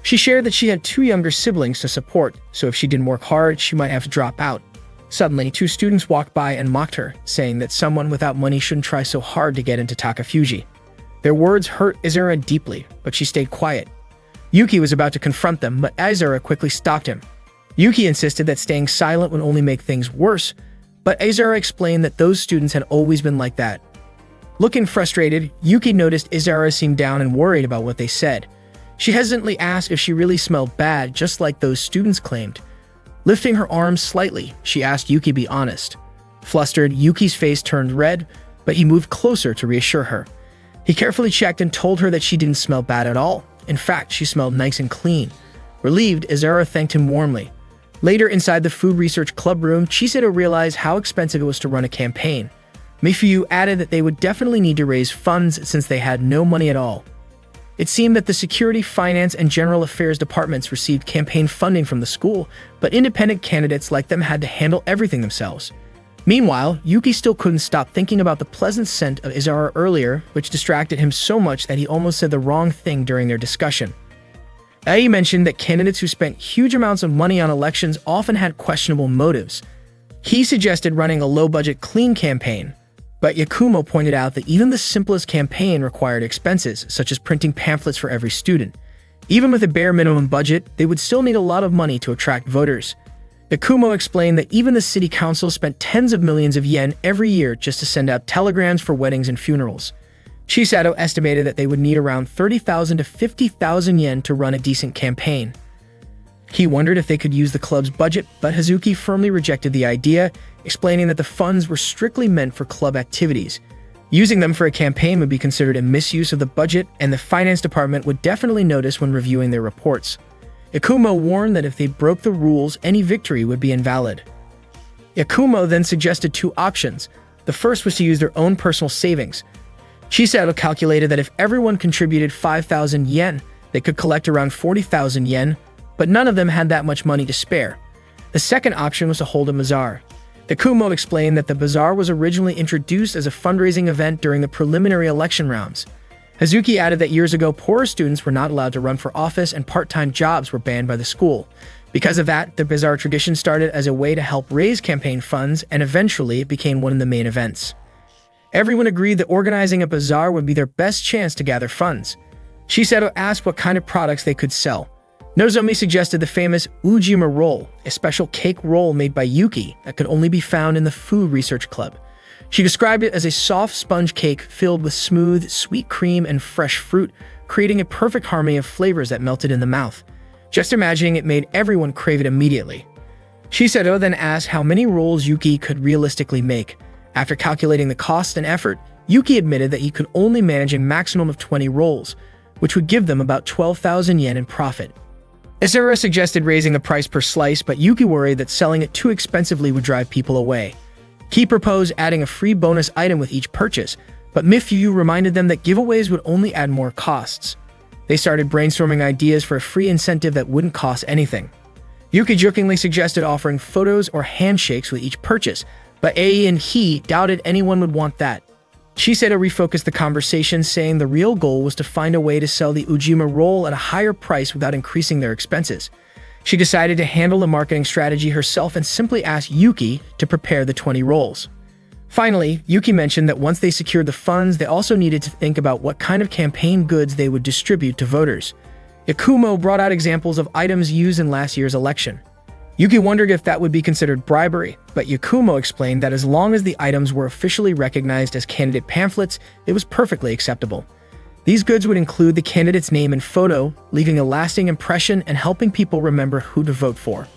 She shared that she had 2 younger siblings to support, so if she didn't work hard, she might have to drop out. Suddenly, 2 students walked by and mocked her, saying that someone without money shouldn't try so hard to get into Takafuji. Their words hurt Izara deeply, but she stayed quiet. Yuki was about to confront them, but Izara quickly stopped him. Yuki insisted that staying silent would only make things worse, but Izara explained that those students had always been like that. Looking frustrated, Yuki noticed Izara seemed down and worried about what they said. She hesitantly asked if she really smelled bad, just like those students claimed. Lifting her arms slightly, she asked Yuki to be honest. Flustered, Yuki's face turned red, but he moved closer to reassure her. He carefully checked and told her that she didn't smell bad at all. In fact, she smelled nice and clean. Relieved, Izara thanked him warmly. Later, inside the food research club room, Chisato realized how expensive it was to run a campaign. Mifuyu added that they would definitely need to raise funds since they had no money at all. It seemed that the Security, Finance, and General Affairs departments received campaign funding from the school, but independent candidates like them had to handle everything themselves. Meanwhile, Yuki still couldn't stop thinking about the pleasant scent of Izara earlier, which distracted him so much that he almost said the wrong thing during their discussion. Ai mentioned that candidates who spent huge amounts of money on elections often had questionable motives. He suggested running a low-budget clean campaign, but Yakumo pointed out that even the simplest campaign required expenses, such as printing pamphlets for every student. Even with a bare minimum budget, they would still need a lot of money to attract voters. Yakumo explained that even the city council spent tens of millions of yen every year just to send out telegrams for weddings and funerals. Chisato estimated that they would need around 30,000 to 50,000 yen to run a decent campaign. He wondered if they could use the club's budget, but Hazuki firmly rejected the idea, explaining that the funds were strictly meant for club activities. Using them for a campaign would be considered a misuse of the budget, and the finance department would definitely notice when reviewing their reports. Yakumo warned that if they broke the rules, any victory would be invalid. Yakumo then suggested 2 options. The first was to use their own personal savings. Chisato calculated that if everyone contributed 5,000 yen, they could collect around 40,000 yen, but none of them had that much money to spare. The second option was to hold a bazaar. Yakumo explained that the bazaar was originally introduced as a fundraising event during the preliminary election rounds. Hazuki added that years ago, poorer students were not allowed to run for office and part-time jobs were banned by the school. Because of that, the bazaar tradition started as a way to help raise campaign funds, and eventually it became one of the main events. Everyone agreed that organizing a bazaar would be their best chance to gather funds. Chisato asked what kind of products they could sell. Nozomi suggested the famous Ujima roll, a special cake roll made by Yuki that could only be found in the food research club. She described it as a soft sponge cake filled with smooth, sweet cream and fresh fruit, creating a perfect harmony of flavors that melted in the mouth. Just imagining it made everyone crave it immediately. Chisato then asked how many rolls Yuki could realistically make. After calculating the cost and effort, Yuki admitted that he could only manage a maximum of 20 rolls, which would give them about 12,000 yen in profit. Izara suggested raising the price per slice, but Yuki worried that selling it too expensively would drive people away. He proposed adding a free bonus item with each purchase, but Mifuyu reminded them that giveaways would only add more costs. They started brainstorming ideas for a free incentive that wouldn't cost anything. Yuki jokingly suggested offering photos or handshakes with each purchase, but Ai and he doubted anyone would want that. Chiseto refocused the conversation, saying the real goal was to find a way to sell the Ujima roll at a higher price without increasing their expenses. She decided to handle the marketing strategy herself and simply asked Yuki to prepare the 20 rolls. Finally, Yuki mentioned that once they secured the funds, they also needed to think about what kind of campaign goods they would distribute to voters. Yakumo brought out examples of items used in last year's election. Yuki wondered if that would be considered bribery, but Yakumo explained that as long as the items were officially recognized as candidate pamphlets, it was perfectly acceptable. These goods would include the candidate's name and photo, leaving a lasting impression and helping people remember who to vote for.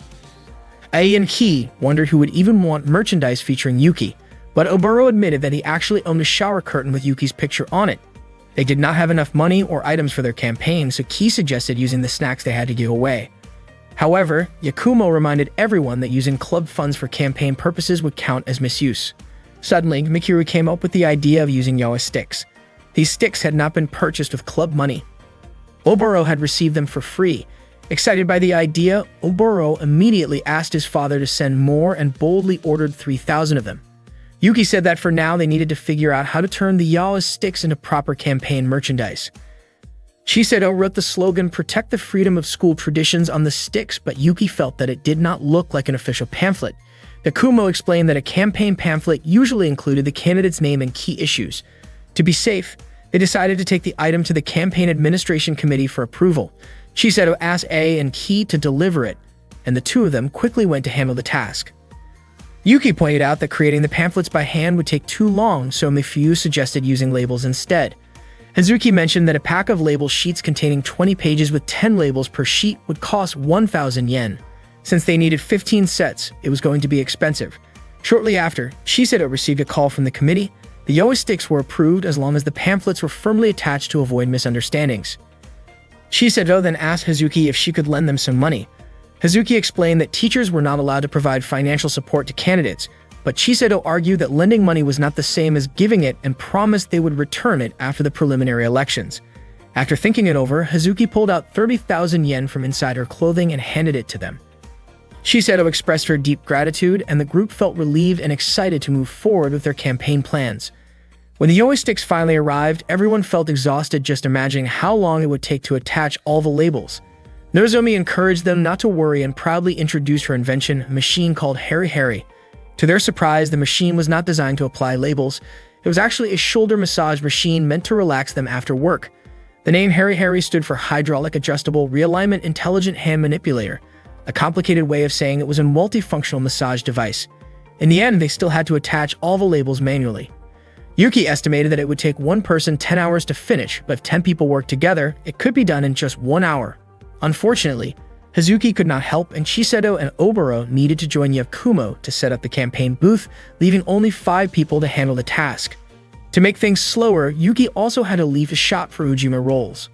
Ai and Ki wondered who would even want merchandise featuring Yuki, but Oboro admitted that he actually owned a shower curtain with Yuki's picture on it. They did not have enough money or items for their campaign, so Ki suggested using the snacks they had to give away. However, Yakumo reminded everyone that using club funds for campaign purposes would count as misuse. Suddenly, Mikuru came up with the idea of using Yawa sticks. These sticks had not been purchased with club money. Oboro had received them for free. Excited by the idea, Oboro immediately asked his father to send more and boldly ordered 3,000 of them. Yuki said that for now they needed to figure out how to turn the Yawa sticks into proper campaign merchandise. Chiseto wrote the slogan "Protect the Freedom of School Traditions" on the sticks, but Yuki felt that it did not look like an official pamphlet. Yakumo explained that a campaign pamphlet usually included the candidate's name and key issues. To be safe, they decided to take the item to the Campaign Administration Committee for approval. Chiseto asked A and Ki to deliver it, and the two of them quickly went to handle the task. Yuki pointed out that creating the pamphlets by hand would take too long, so Mifuyu suggested using labels instead. Hazuki mentioned that a pack of label sheets containing 20 pages with 10 labels per sheet would cost 1,000 yen. Since they needed 15 sets, it was going to be expensive. Shortly after, Chiseto received a call from the committee. The Yawa sticks were approved as long as the pamphlets were firmly attached to avoid misunderstandings. Chiseto then asked Hazuki if she could lend them some money. Hazuki explained that teachers were not allowed to provide financial support to candidates, but Chiseto argued that lending money was not the same as giving it and promised they would return it after the preliminary elections. After thinking it over, Hazuki pulled out 30,000 yen from inside her clothing and handed it to them. Chiseto expressed her deep gratitude, and the group felt relieved and excited to move forward with their campaign plans. When the Yawa sticks finally arrived, everyone felt exhausted just imagining how long it would take to attach all the labels. Nozomi encouraged them not to worry and proudly introduced her invention, a machine called Harry Harry. To their surprise, the machine was not designed to apply labels. It was actually a shoulder massage machine meant to relax them after work. The name Harry Harry stood for Hydraulic Adjustable Realignment Intelligent Hand Manipulator, a complicated way of saying it was a multifunctional massage device. In the end, they still had to attach all the labels manually. Yuki estimated that it would take one person 10 hours to finish, but if 10 people worked together, it could be done in just 1 hour. Unfortunately, Hazuki could not help, and Chiseto and Oboro needed to join Yakumo to set up the campaign booth, leaving only 5 people to handle the task. To make things slower, Yuki also had to leave his shop for Ujima rolls.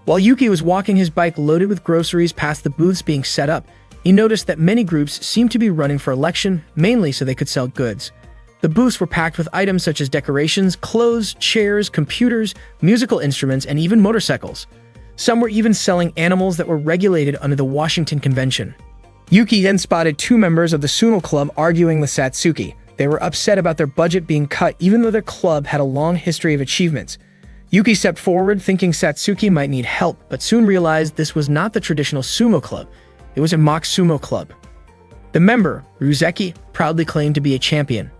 While Yuki was walking his bike loaded with groceries past the booths being set up, he noticed that many groups seemed to be running for election, mainly so they could sell goods. The booths were packed with items such as decorations, clothes, chairs, computers, musical instruments, and even motorcycles. Some were even selling animals that were regulated under the Washington Convention. Yuki then spotted 2 members of the Sumo Club arguing with Satsuki. They were upset about their budget being cut even though their club had a long history of achievements. Yuki stepped forward thinking Satsuki might need help, but soon realized this was not the traditional sumo club. It was a mock sumo club. The member, Ruzeki, proudly claimed to be a champion.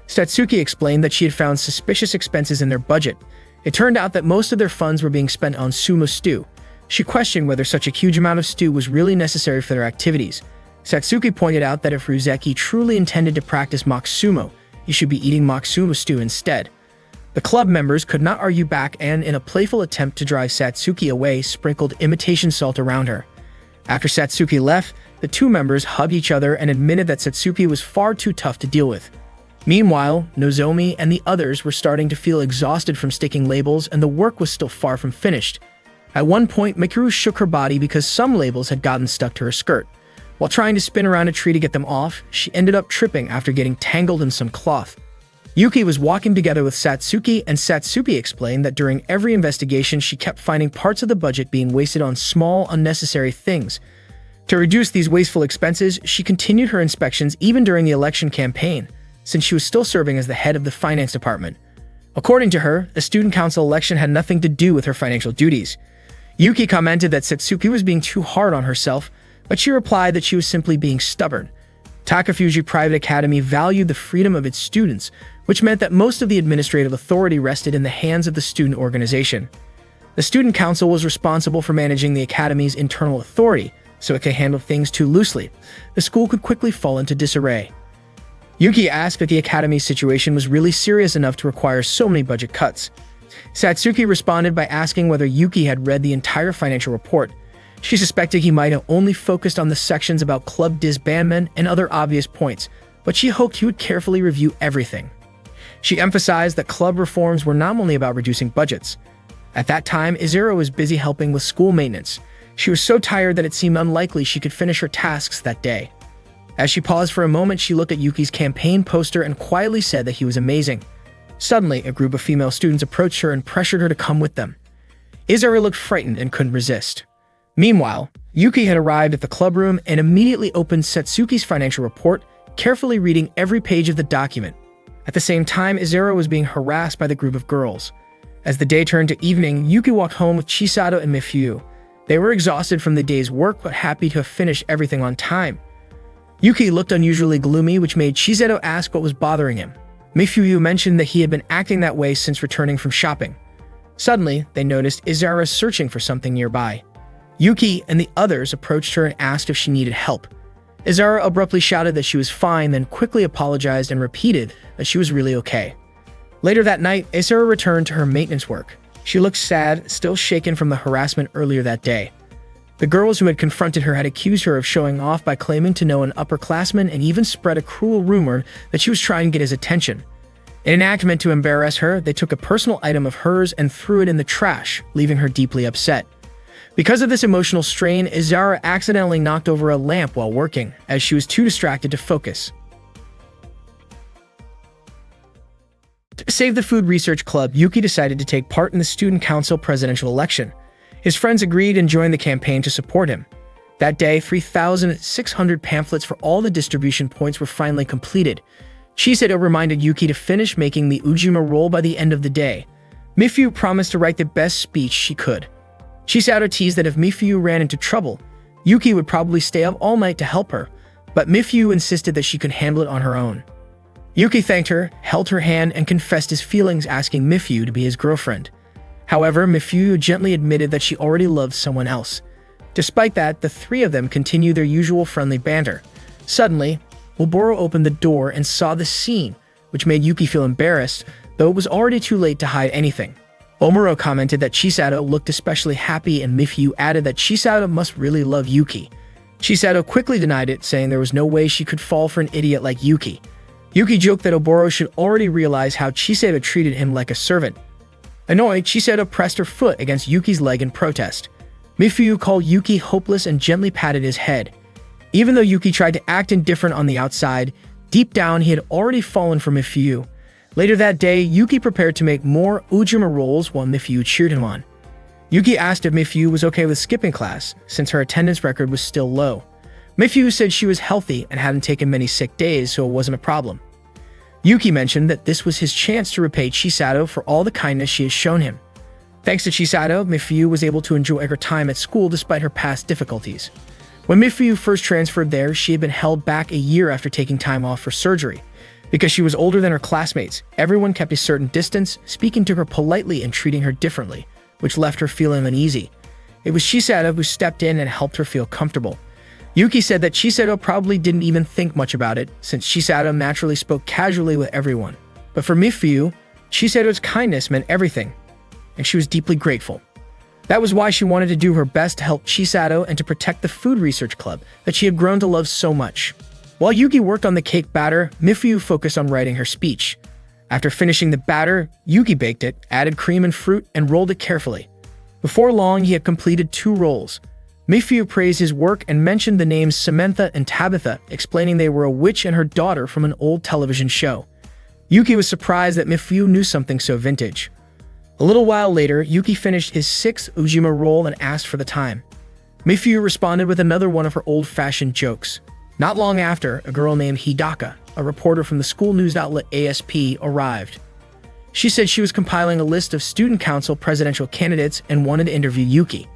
Satsuki explained that she had found suspicious expenses in their budget. It turned out that most of their funds were being spent on sumo stew. She questioned whether such a huge amount of stew was really necessary for their activities. Satsuki pointed out that if Ruzeki truly intended to practice mock sumo, he should be eating mock sumo stew instead. The club members could not argue back and, in a playful attempt to drive Satsuki away, sprinkled imitation salt around her. After Satsuki left, the 2 members hugged each other and admitted that Satsuki was far too tough to deal with. Meanwhile, Nozomi and the others were starting to feel exhausted from sticking labels, and the work was still far from finished. At one point, Mikuru shook her body because some labels had gotten stuck to her skirt. While trying to spin around a tree to get them off, she ended up tripping after getting tangled in some cloth. Yuki was walking together with Satsuki, and Satsuki explained that during every investigation she kept finding parts of the budget being wasted on small, unnecessary things. To reduce these wasteful expenses, she continued her inspections even during the election campaign, since she was still serving as the head of the finance department. According to her, the student council election had nothing to do with her financial duties. Yuki commented that Satsuki was being too hard on herself, but she replied that she was simply being stubborn. Takafuji Private Academy valued the freedom of its students, which meant that most of the administrative authority rested in the hands of the student organization. The student council was responsible for managing the academy's internal authority, so it could handle things too loosely. The school could quickly fall into disarray. Yuki asked if the academy's situation was really serious enough to require so many budget cuts. Satsuki responded by asking whether Yuki had read the entire financial report. She suspected he might have only focused on the sections about club disbandment and other obvious points, but she hoped he would carefully review everything. She emphasized that club reforms were not only about reducing budgets. At that time, Izuru was busy helping with school maintenance. She was so tired that it seemed unlikely she could finish her tasks that day. As she paused for a moment, she looked at Yuki's campaign poster and quietly said that he was amazing. Suddenly, a group of female students approached her and pressured her to come with them. Izuru looked frightened and couldn't resist. Meanwhile, Yuki had arrived at the club room and immediately opened Satsuki's financial report, carefully reading every page of the document. At the same time, Izuru was being harassed by the group of girls. As the day turned to evening, Yuki walked home with Chisato and Mifyu. They were exhausted from the day's work but happy to have finished everything on time. Yuki looked unusually gloomy, which made Chisato ask what was bothering him. Mifyu mentioned that he had been acting that way since returning from shopping. Suddenly, they noticed Izuru searching for something nearby. Yuki and the others approached her and asked if she needed help. Izuru abruptly shouted that she was fine, then quickly apologized and repeated that she was really okay. Later that night, Izuru returned to her maintenance work. She looked sad, still shaken from the harassment earlier that day. The girls who had confronted her had accused her of showing off by claiming to know an upperclassman and even spread a cruel rumor that she was trying to get his attention. In an act meant to embarrass her, they took a personal item of hers and threw it in the trash, leaving her deeply upset. Because of this emotional strain, Izuru accidentally knocked over a lamp while working, as she was too distracted to focus. To save the Food Research Club, Yuki decided to take part in the Student Council presidential election. His friends agreed and joined the campaign to support him. That day, 3,600 pamphlets for all the distribution points were finally completed. Chisato reminded Yuki to finish making the Ujima roll by the end of the day. Mifyu promised to write the best speech she could. Chisato teased that if Mifyu ran into trouble, Yuki would probably stay up all night to help her, but Mifyu insisted that she could handle it on her own. Yuki thanked her, held her hand, and confessed his feelings, asking Mifyu to be his girlfriend. However, Mifyu gently admitted that she already loved someone else. Despite that, the three of them continued their usual friendly banter. Suddenly, Oboro opened the door and saw the scene, which made Yuki feel embarrassed, though it was already too late to hide anything. Omuro commented that Chisato looked especially happy, and Mifyu added that Chisato must really love Yuki. Chisato quickly denied it, saying there was no way she could fall for an idiot like Yuki. Yuki joked that Oboro should already realize how Chisato treated him like a servant. Annoyed, Chisato pressed her foot against Yuki's leg in protest. Mifyu called Yuki hopeless and gently patted his head. Even though Yuki tried to act indifferent on the outside, deep down he had already fallen for Mifyu. Later that day, Yuki prepared to make more Ujima rolls while Mifyu cheered him on. Yuki asked if Mifyu was okay with skipping class, since her attendance record was still low. Mifyu said she was healthy and hadn't taken many sick days, so it wasn't a problem. Yuki mentioned that this was his chance to repay Chisato for all the kindness she had shown him. Thanks to Chisato, Mifyu was able to enjoy her time at school despite her past difficulties. When Mifyu first transferred there, she had been held back a year after taking time off for surgery. Because she was older than her classmates, everyone kept a certain distance, speaking to her politely and treating her differently, which left her feeling uneasy. It was Chisato who stepped in and helped her feel comfortable. Yuki said that Chisato probably didn't even think much about it, since Chisato naturally spoke casually with everyone. But for Mifyu, Chisato's kindness meant everything, and she was deeply grateful. That was why she wanted to do her best to help Chisato and to protect the Food Research Club that she had grown to love so much. While Yuki worked on the cake batter, Mifyu focused on writing her speech. After finishing the batter, Yuki baked it, added cream and fruit, and rolled it carefully. Before long, he had completed 2 rolls. Mifyu praised his work and mentioned the names Samantha and Tabitha, explaining they were a witch and her daughter from an old television show. Yuki was surprised that Mifyu knew something so vintage. A little while later, Yuki finished his 6th Ujima roll and asked for the time. Mifyu responded with another one of her old-fashioned jokes. Not long after, a girl named Hidaka, a reporter from the school news outlet ASP, arrived. She said she was compiling a list of student council presidential candidates and wanted to interview Yuki.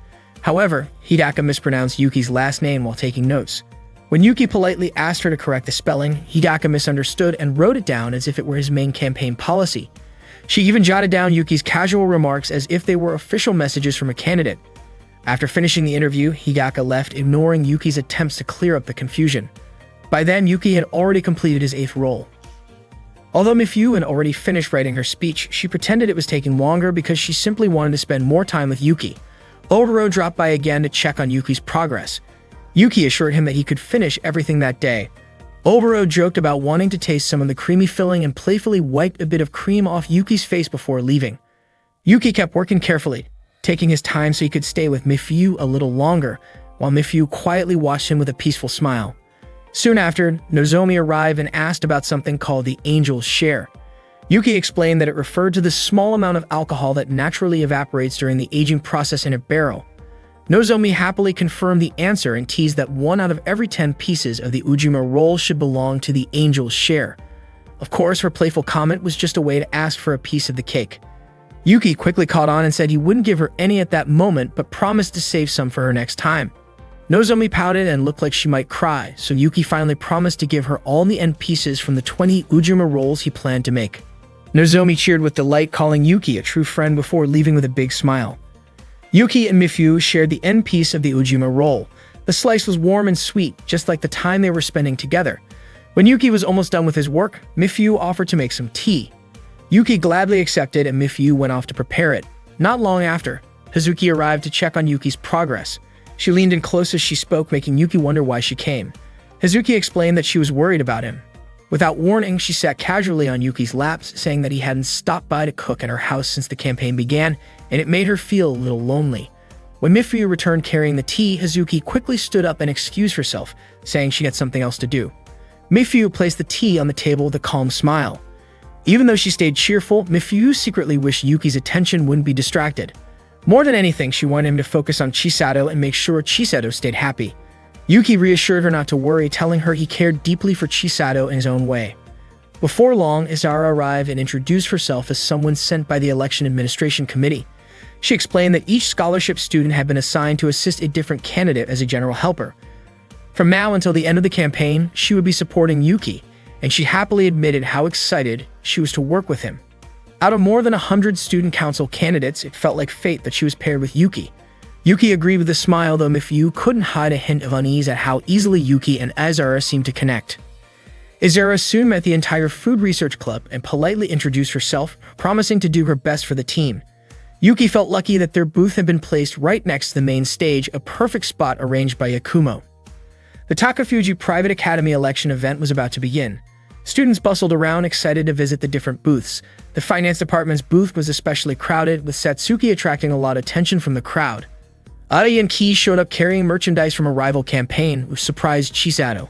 However, Hidaka mispronounced Yuki's last name while taking notes. When Yuki politely asked her to correct the spelling, Hidaka misunderstood and wrote it down as if it were his main campaign policy. She even jotted down Yuki's casual remarks as if they were official messages from a candidate. After finishing the interview, Hidaka left, ignoring Yuki's attempts to clear up the confusion. By then, Yuki had already completed his 8th role. Although Mifyu had already finished writing her speech, she pretended it was taking longer because she simply wanted to spend more time with Yuki. Oboro dropped by again to check on Yuki's progress. Yuki assured him that he could finish everything that day. Oboro joked about wanting to taste some of the creamy filling and playfully wiped a bit of cream off Yuki's face before leaving. Yuki kept working carefully, taking his time so he could stay with Mifyu a little longer, while Mifyu quietly watched him with a peaceful smile. Soon after, Nozomi arrived and asked about something called the Angel's Share. Yuki explained that it referred to the small amount of alcohol that naturally evaporates during the aging process in a barrel. Nozomi happily confirmed the answer and teased that 1 out of every 10 pieces of the Ujima roll should belong to the Angel's Share. Of course, her playful comment was just a way to ask for a piece of the cake. Yuki quickly caught on and said he wouldn't give her any at that moment, but promised to save some for her next time. Nozomi pouted and looked like she might cry, so Yuki finally promised to give her all the end pieces from the 20 Ujima rolls he planned to make. Nozomi cheered with delight, calling Yuki a true friend before leaving with a big smile. Yuki and Mifyu shared the end piece of the Ujima roll. The slice was warm and sweet, just like the time they were spending together. When Yuki was almost done with his work, Mifyu offered to make some tea. Yuki gladly accepted and Mifyu went off to prepare it. Not long after, Hazuki arrived to check on Yuki's progress. She leaned in close as she spoke, making Yuki wonder why she came. Hazuki explained that she was worried about him. Without warning, she sat casually on Yuki's laps, saying that he hadn't stopped by to cook at her house since the campaign began, and it made her feel a little lonely. When Mifyu returned carrying the tea, Hazuki quickly stood up and excused herself, saying she had something else to do. Mifyu placed the tea on the table with a calm smile. Even though she stayed cheerful, Mifyu secretly wished Yuki's attention wouldn't be distracted. More than anything, she wanted him to focus on Chisato and make sure Chisato stayed happy. Yuki reassured her not to worry, telling her he cared deeply for Chisato in his own way. Before long, Izara arrived and introduced herself as someone sent by the Election Administration Committee. She explained that each scholarship student had been assigned to assist a different candidate as a general helper. From now until the end of the campaign, she would be supporting Yuki, and she happily admitted how excited she was to work with him. Out of more than 100 student council candidates, it felt like fate that she was paired with Yuki. Yuki agreed with a smile, though Mifyu couldn't hide a hint of unease at how easily Yuki and Izara seemed to connect. Izara soon met the entire food research club and politely introduced herself, promising to do her best for the team. Yuki felt lucky that their booth had been placed right next to the main stage, a perfect spot arranged by Yakumo. The Takafuji Private Academy election event was about to begin. Students bustled around, excited to visit the different booths. The finance department's booth was especially crowded, with Satsuki attracting a lot of attention from the crowd. Ari and Ki showed up carrying merchandise from a rival campaign, which surprised Chisato.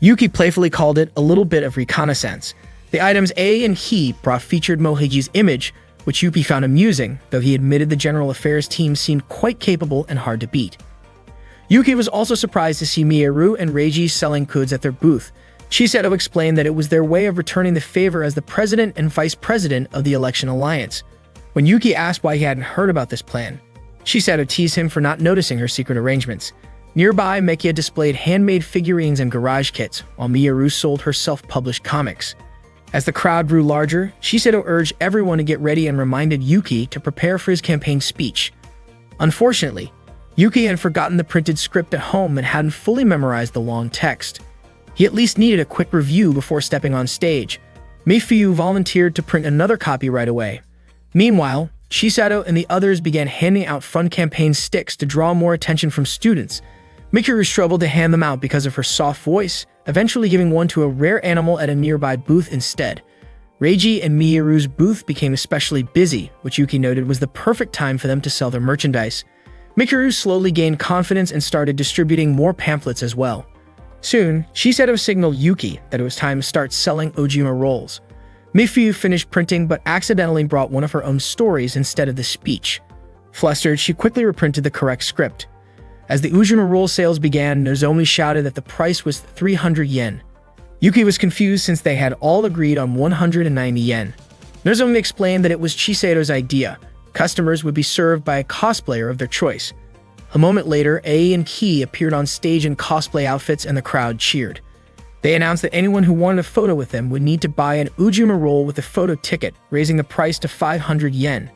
Yuki playfully called it a little bit of reconnaissance. The items A and He brought featured Mohiji's image, which Yuki found amusing, though he admitted the general affairs team seemed quite capable and hard to beat. Yuki was also surprised to see Miyaru and Reiji selling goods at their booth. Chisato explained that it was their way of returning the favor as the president and vice president of the Election Alliance. When Yuki asked why he hadn't heard about this plan, Chisato teased him for not noticing her secret arrangements. Nearby, Mekia displayed handmade figurines and garage kits, while Miyaru sold her self-published comics. As the crowd grew larger, Chisato urged everyone to get ready and reminded Yuki to prepare for his campaign speech. Unfortunately, Yuki had forgotten the printed script at home and hadn't fully memorized the long text. He at least needed a quick review before stepping on stage. Mifyu volunteered to print another copy right away. Meanwhile, Chisato and the others began handing out fun campaign sticks to draw more attention from students. Mikuru struggled to hand them out because of her soft voice, eventually giving one to a rare animal at a nearby booth instead. Reiji and Miyaru's booth became especially busy, which Yuki noted was the perfect time for them to sell their merchandise. Mikuru slowly gained confidence and started distributing more pamphlets as well. Soon, Chisato signaled Yuki that it was time to start selling Ujima rolls. Mifyu finished printing but accidentally brought one of her own stories instead of the speech. Flustered, she quickly reprinted the correct script. As the Ujima roll sales began, Nozomi shouted that the price was 300 yen. Yuki was confused since they had all agreed on 190 yen. Nozomi explained that it was Chisado's idea. Customers would be served by a cosplayer of their choice. A moment later, A and Ki appeared on stage in cosplay outfits and the crowd cheered. They announced that anyone who wanted a photo with them would need to buy an Ujima roll with a photo ticket, raising the price to 500 yen.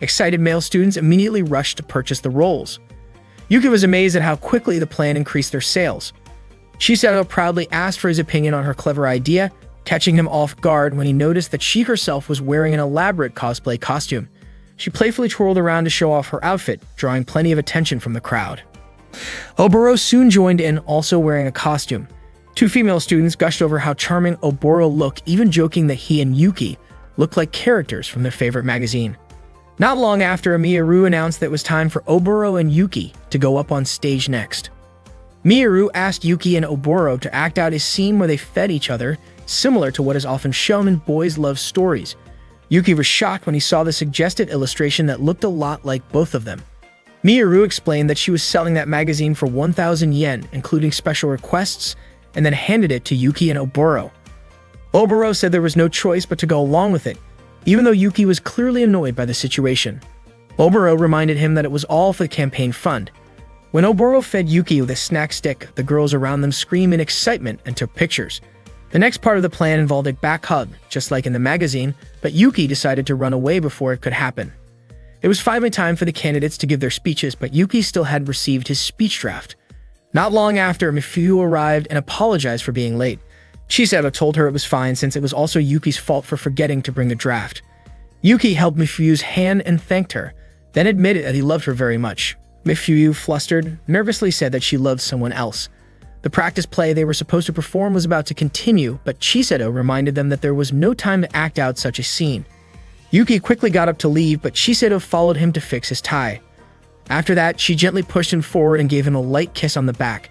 Excited male students immediately rushed to purchase the rolls. Yuki was amazed at how quickly the plan increased their sales. Chisato proudly asked for his opinion on her clever idea, catching him off guard when he noticed that she herself was wearing an elaborate cosplay costume. She playfully twirled around to show off her outfit, drawing plenty of attention from the crowd. Oboro soon joined in, also wearing a costume. Two female students gushed over how charming Oboro looked, even joking that he and Yuki looked like characters from their favorite magazine. Not long after, Miyaru announced that it was time for Oboro and Yuki to go up on stage next. Miyaru asked Yuki and Oboro to act out a scene where they fed each other, similar to what is often shown in boys' love stories. Yuki was shocked when he saw the suggested illustration that looked a lot like both of them. Miyaru explained that she was selling that magazine for 1,000 yen, including special requests, and then handed it to Yuki and Oboro. Oboro said there was no choice but to go along with it, even though Yuki was clearly annoyed by the situation. Oboro reminded him that it was all for the campaign fund. When Oboro fed Yuki with a snack stick, the girls around them screamed in excitement and took pictures. The next part of the plan involved a back hug, just like in the magazine, but Yuki decided to run away before it could happen. It was finally time for the candidates to give their speeches, but Yuki still hadn't received his speech draft. Not long after, Mifuyu arrived and apologized for being late. Chisato told her it was fine since it was also Yuki's fault for forgetting to bring the draft. Yuki held Mifuyu's hand and thanked her, then admitted that he loved her very much. Mifuyu, flustered, nervously said that she loved someone else. The practice play they were supposed to perform was about to continue, but Chisato reminded them that there was no time to act out such a scene. Yuki quickly got up to leave, but Chisato followed him to fix his tie. After that, she gently pushed him forward and gave him a light kiss on the back.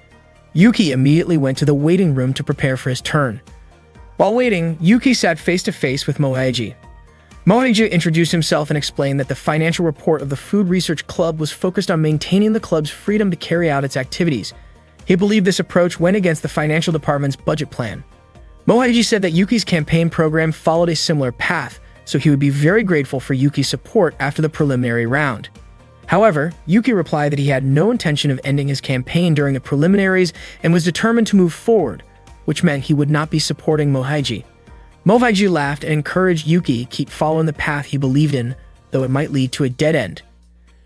Yuki immediately went to the waiting room to prepare for his turn. While waiting, Yuki sat face-to-face with Mohaiji. Mohaiji introduced himself and explained that the financial report of the Food Research Club was focused on maintaining the club's freedom to carry out its activities. He believed this approach went against the financial department's budget plan. Mohaiji said that Yuki's campaign program followed a similar path, so he would be very grateful for Yuki's support after the preliminary round. However, Yuki replied that he had no intention of ending his campaign during the preliminaries and was determined to move forward, which meant he would not be supporting Mohaiji. Mohaiji laughed and encouraged Yuki to keep following the path he believed in, though it might lead to a dead end.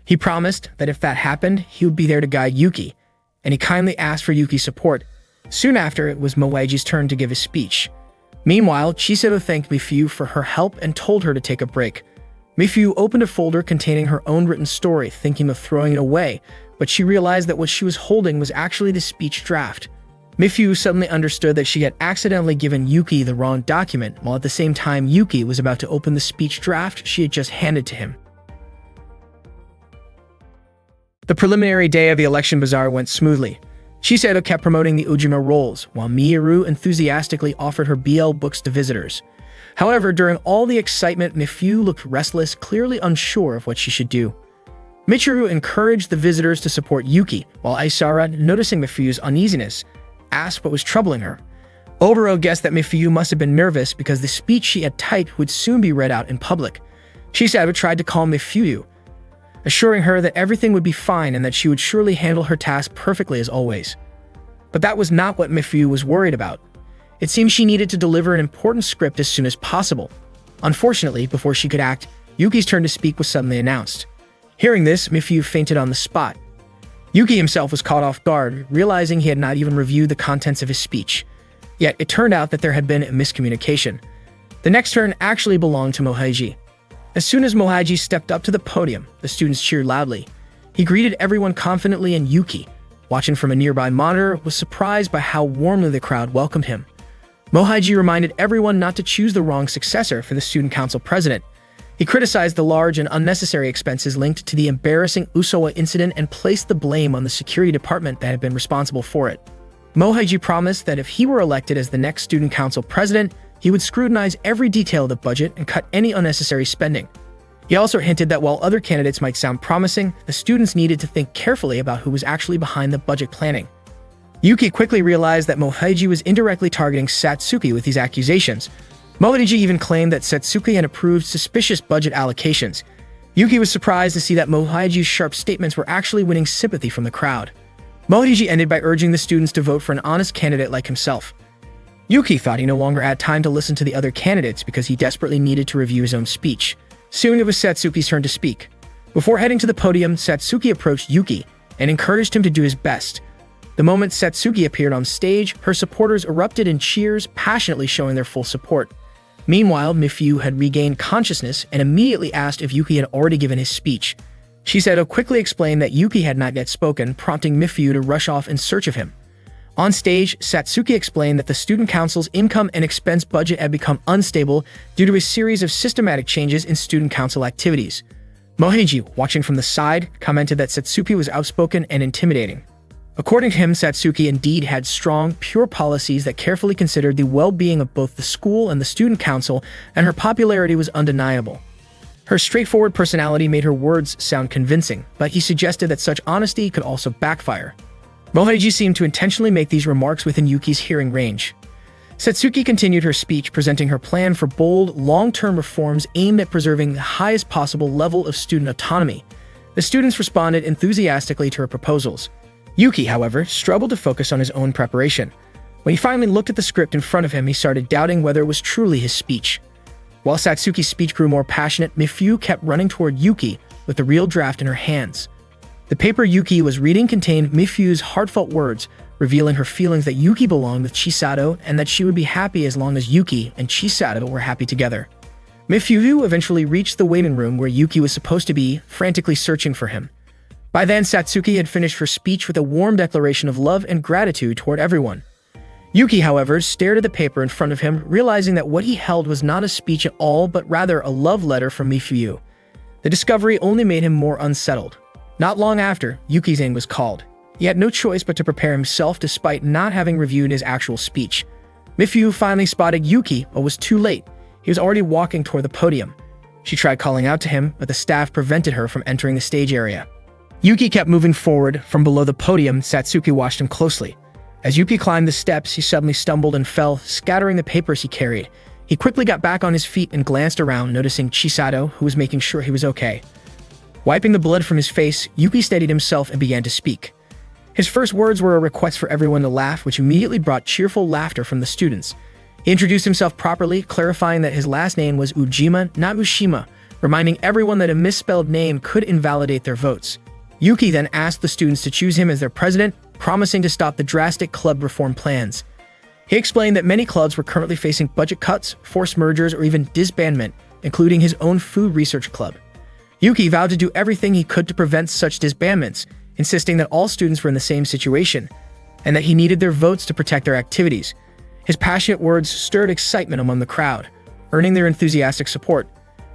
He promised that if that happened, he would be there to guide Yuki, and he kindly asked for Yuki's support. Soon after, it was Mohaiji's turn to give his speech. Meanwhile, Chisato thanked Mifuyu for her help and told her to take a break. Mifuyu opened a folder containing her own written story, thinking of throwing it away, but she realized that what she was holding was actually the speech draft. Mifuyu suddenly understood that she had accidentally given Yuki the wrong document, while at the same time Yuki was about to open the speech draft she had just handed to him. The preliminary day of the election bazaar went smoothly. Chisato kept promoting the Ujima rolls, while Miyaru enthusiastically offered her BL books to visitors. However, during all the excitement, Mifuyu looked restless, clearly unsure of what she should do. Michiru encouraged the visitors to support Yuki, while Aisara, noticing Mifuyu's uneasiness, asked what was troubling her. Oboro guessed that Mifuyu must have been nervous because the speech she had typed would soon be read out in public. Chisato tried to calm Mifuyu, assuring her that everything would be fine and that she would surely handle her task perfectly as always. But that was not what Mifuyu was worried about. It seemed she needed to deliver an important script as soon as possible. Unfortunately, before she could act, Yuki's turn to speak was suddenly announced. Hearing this, Mifuyu fainted on the spot. Yuki himself was caught off guard, realizing he had not even reviewed the contents of his speech. Yet, it turned out that there had been a miscommunication. The next turn actually belonged to Mohaiji. As soon as Mohaiji stepped up to the podium, the students cheered loudly. He greeted everyone confidently, and Yuki, watching from a nearby monitor, was surprised by how warmly the crowd welcomed him. Mohaiji reminded everyone not to choose the wrong successor for the student council president. He criticized the large and unnecessary expenses linked to the embarrassing Usawa incident and placed the blame on the security department that had been responsible for it. Mohaiji promised that if he were elected as the next student council president, he would scrutinize every detail of the budget and cut any unnecessary spending. He also hinted that while other candidates might sound promising, the students needed to think carefully about who was actually behind the budget planning. Yuki quickly realized that Mohaiji was indirectly targeting Satsuki with these accusations. Mohiji even claimed that Satsuki had approved suspicious budget allocations. Yuki was surprised to see that Mohiji's sharp statements were actually winning sympathy from the crowd. Mohiji ended by urging the students to vote for an honest candidate like himself. Yuki thought he no longer had time to listen to the other candidates because he desperately needed to review his own speech. Soon it was Satsuki's turn to speak. Before heading to the podium, Satsuki approached Yuki and encouraged him to do his best. The moment Satsuki appeared on stage, her supporters erupted in cheers, passionately showing their full support. Meanwhile, Mifyu had regained consciousness and immediately asked if Yuki had already given his speech. Shiseido quickly explained that Yuki had not yet spoken, prompting Mifyu to rush off in search of him. On stage, Satsuki explained that the student council's income and expense budget had become unstable due to a series of systematic changes in student council activities. Mohiji, watching from the side, commented that Satsuki was outspoken and intimidating. According to him, Satsuki indeed had strong, pure policies that carefully considered the well-being of both the school and the student council, and her popularity was undeniable. Her straightforward personality made her words sound convincing, but he suggested that such honesty could also backfire. Mohiji seemed to intentionally make these remarks within Yuki's hearing range. Satsuki continued her speech, presenting her plan for bold, long-term reforms aimed at preserving the highest possible level of student autonomy. The students responded enthusiastically to her proposals. Yuki, however, struggled to focus on his own preparation. When he finally looked at the script in front of him, he started doubting whether it was truly his speech. While Satsuki's speech grew more passionate, Mifyu kept running toward Yuki with the real draft in her hands. The paper Yuki was reading contained Mifyu's heartfelt words, revealing her feelings that Yuki belonged with Shiseido and that she would be happy as long as Yuki and Shiseido were happy together. Mifyu eventually reached the waiting room where Yuki was supposed to be, frantically searching for him. By then, Satsuki had finished her speech with a warm declaration of love and gratitude toward everyone. Yuki, however, stared at the paper in front of him, realizing that what he held was not a speech at all, but rather a love letter from Mifyu. The discovery only made him more unsettled. Not long after, Yuki's name was called. He had no choice but to prepare himself despite not having reviewed his actual speech. Mifyu finally spotted Yuki, but was too late. He was already walking toward the podium. She tried calling out to him, but the staff prevented her from entering the stage area. Yuki kept moving forward. From below the podium, Satsuki watched him closely. As Yuki climbed the steps, he suddenly stumbled and fell, scattering the papers he carried. He quickly got back on his feet and glanced around, noticing Shiseido, who was making sure he was okay. Wiping the blood from his face, Yuki steadied himself and began to speak. His first words were a request for everyone to laugh, which immediately brought cheerful laughter from the students. He introduced himself properly, clarifying that his last name was Ujima, not Ushima, reminding everyone that a misspelled name could invalidate their votes. Yuki then asked the students to choose him as their president, promising to stop the drastic club reform plans. He explained that many clubs were currently facing budget cuts, forced mergers, or even disbandment, including his own food research club. Yuki vowed to do everything he could to prevent such disbandments, insisting that all students were in the same situation, and that he needed their votes to protect their activities. His passionate words stirred excitement among the crowd, earning their enthusiastic support.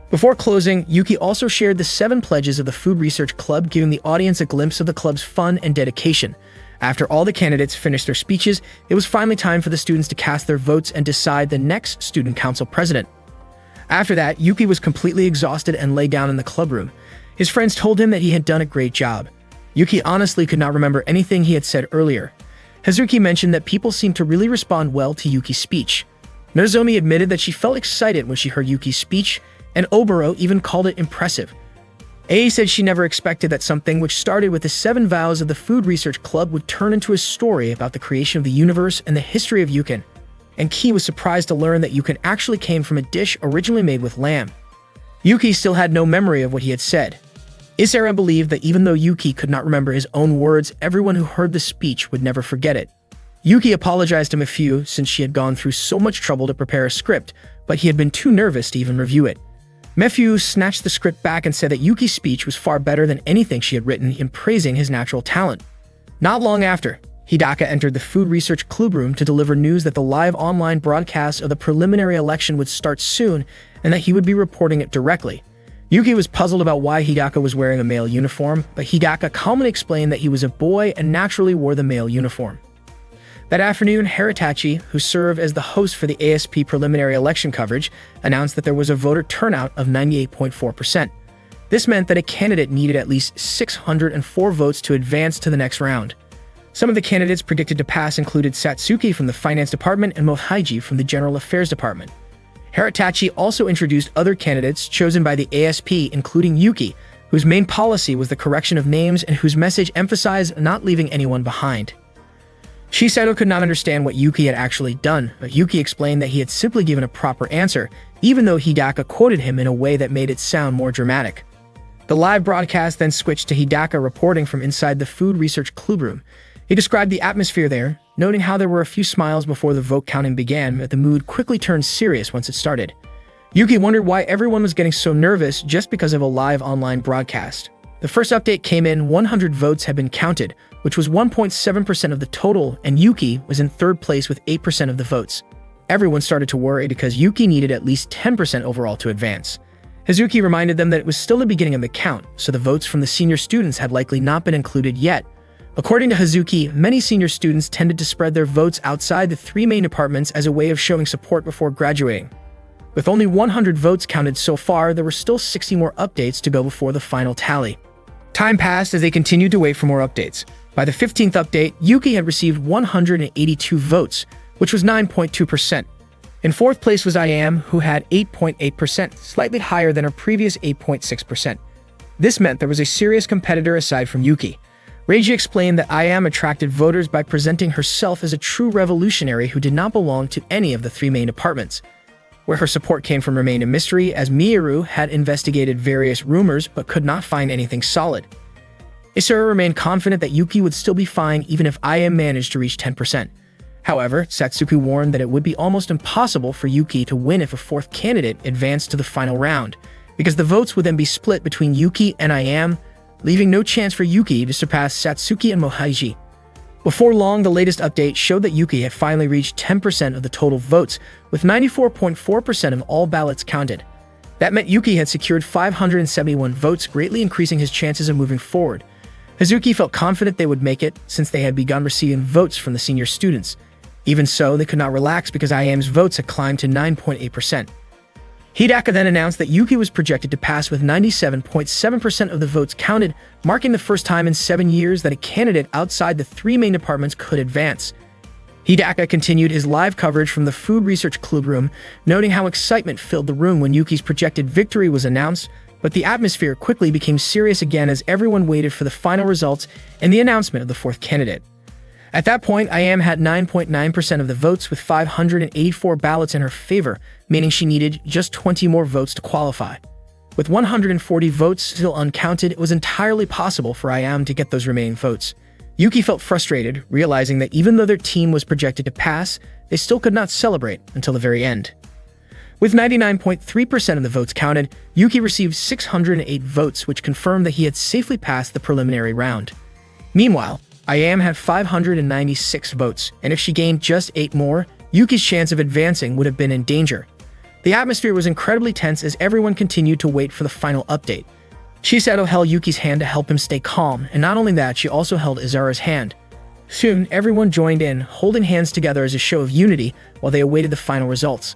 Before closing, Yuki also shared the 7 pledges of the Food Research Club, giving the audience a glimpse of the club's fun and dedication. After all the candidates finished their speeches, it was finally time for the students to cast their votes and decide the next student council president. After that, Yuki was completely exhausted and lay down in the clubroom. His friends told him that he had done a great job. Yuki honestly could not remember anything he had said earlier. Hazuki mentioned that people seemed to really respond well to Yuki's speech. Nozomi admitted that she felt excited when she heard Yuki's speech, and Oboro even called it impressive. Ai said she never expected that something which started with the 7 vows of the Food Research Club would turn into a story about the creation of the universe and the history of Yukin. And Ki was surprised to learn that Yukin actually came from a dish originally made with lamb. Yuki still had no memory of what he had said. Isara believed that even though Yuki could not remember his own words, everyone who heard the speech would never forget it. Yuki apologized to Mifyu since she had gone through so much trouble to prepare a script, but he had been too nervous to even review it. Mifyu snatched the script back and said that Yuki's speech was far better than anything she had written, in praising his natural talent. Not long after, Hidaka entered the Food Research Clubroom to deliver news that the live online broadcast of the preliminary election would start soon and that he would be reporting it directly. Yuki was puzzled about why Hidaka was wearing a male uniform, but Hidaka calmly explained that he was a boy and naturally wore the male uniform. That afternoon, Haritachi, who served as the host for the ASP preliminary election coverage, announced that there was a voter turnout of 98.4%. This meant that a candidate needed at least 604 votes to advance to the next round. Some of the candidates predicted to pass included Satsuki from the Finance Department and Mohiji from the General Affairs Department. Hiratachi also introduced other candidates chosen by the ASP, including Yuki, whose main policy was the correction of names and whose message emphasized not leaving anyone behind. Shiseto could not understand what Yuki had actually done, but Yuki explained that he had simply given a proper answer, even though Hidaka quoted him in a way that made it sound more dramatic. The live broadcast then switched to Hidaka reporting from inside the Food Research Clubroom. He described the atmosphere there, noting how there were a few smiles before the vote counting began, but the mood quickly turned serious once it started. Yuki wondered why everyone was getting so nervous just because of a live online broadcast. The first update came in, 100 votes had been counted, which was 1.7% of the total, and Yuki was in third place with 8% of the votes. Everyone started to worry because Yuki needed at least 10% overall to advance. Hazuki reminded them that it was still the beginning of the count, so the votes from the senior students had likely not been included yet. According to Hazuki, many senior students tended to spread their votes outside the three main departments as a way of showing support before graduating. With only 100 votes counted so far, there were still 60 more updates to go before the final tally. Time passed as they continued to wait for more updates. By the 15th update, Yuki had received 182 votes, which was 9.2%. In fourth place was IAM, who had 8.8%, slightly higher than her previous 8.6%. This meant there was a serious competitor aside from Yuki. Reiji explained that IAM attracted voters by presenting herself as a true revolutionary who did not belong to any of the three main departments. Where her support came from remained a mystery, as Miyaru had investigated various rumors but could not find anything solid. Isara remained confident that Yuki would still be fine even if IAM managed to reach 10%. However, Satsuki warned that it would be almost impossible for Yuki to win if a fourth candidate advanced to the final round, because the votes would then be split between Yuki and IAM, leaving no chance for Yuki to surpass Satsuki and Mohaiji. Before long, the latest update showed that Yuki had finally reached 10% of the total votes, with 94.4% of all ballots counted. That meant Yuki had secured 571 votes, greatly increasing his chances of moving forward. Hazuki felt confident they would make it, since they had begun receiving votes from the senior students. Even so, they could not relax because IAM's votes had climbed to 9.8%. Hidaka then announced that Yuki was projected to pass with 97.7% of the votes counted, marking the first time in 7 years that a candidate outside the three main departments could advance. Hidaka continued his live coverage from the Food Research Clubroom, noting how excitement filled the room when Yuki's projected victory was announced, but the atmosphere quickly became serious again as everyone waited for the final results and the announcement of the fourth candidate. At that point, IAM had 9.9% of the votes with 584 ballots in her favor, meaning she needed just 20 more votes to qualify. With 140 votes still uncounted, it was entirely possible for IAM to get those remaining votes. Yuki felt frustrated, realizing that even though their team was projected to pass, they still could not celebrate until the very end. With 99.3% of the votes counted, Yuki received 608 votes, which confirmed that he had safely passed the preliminary round. Meanwhile, IAM had 596 votes, and if she gained just 8 more, Yuki's chance of advancing would have been in danger. The atmosphere was incredibly tense as everyone continued to wait for the final update. Shiseto held Yuki's hand to help him stay calm, and not only that, she also held Izara's hand. Soon, everyone joined in, holding hands together as a show of unity while they awaited the final results.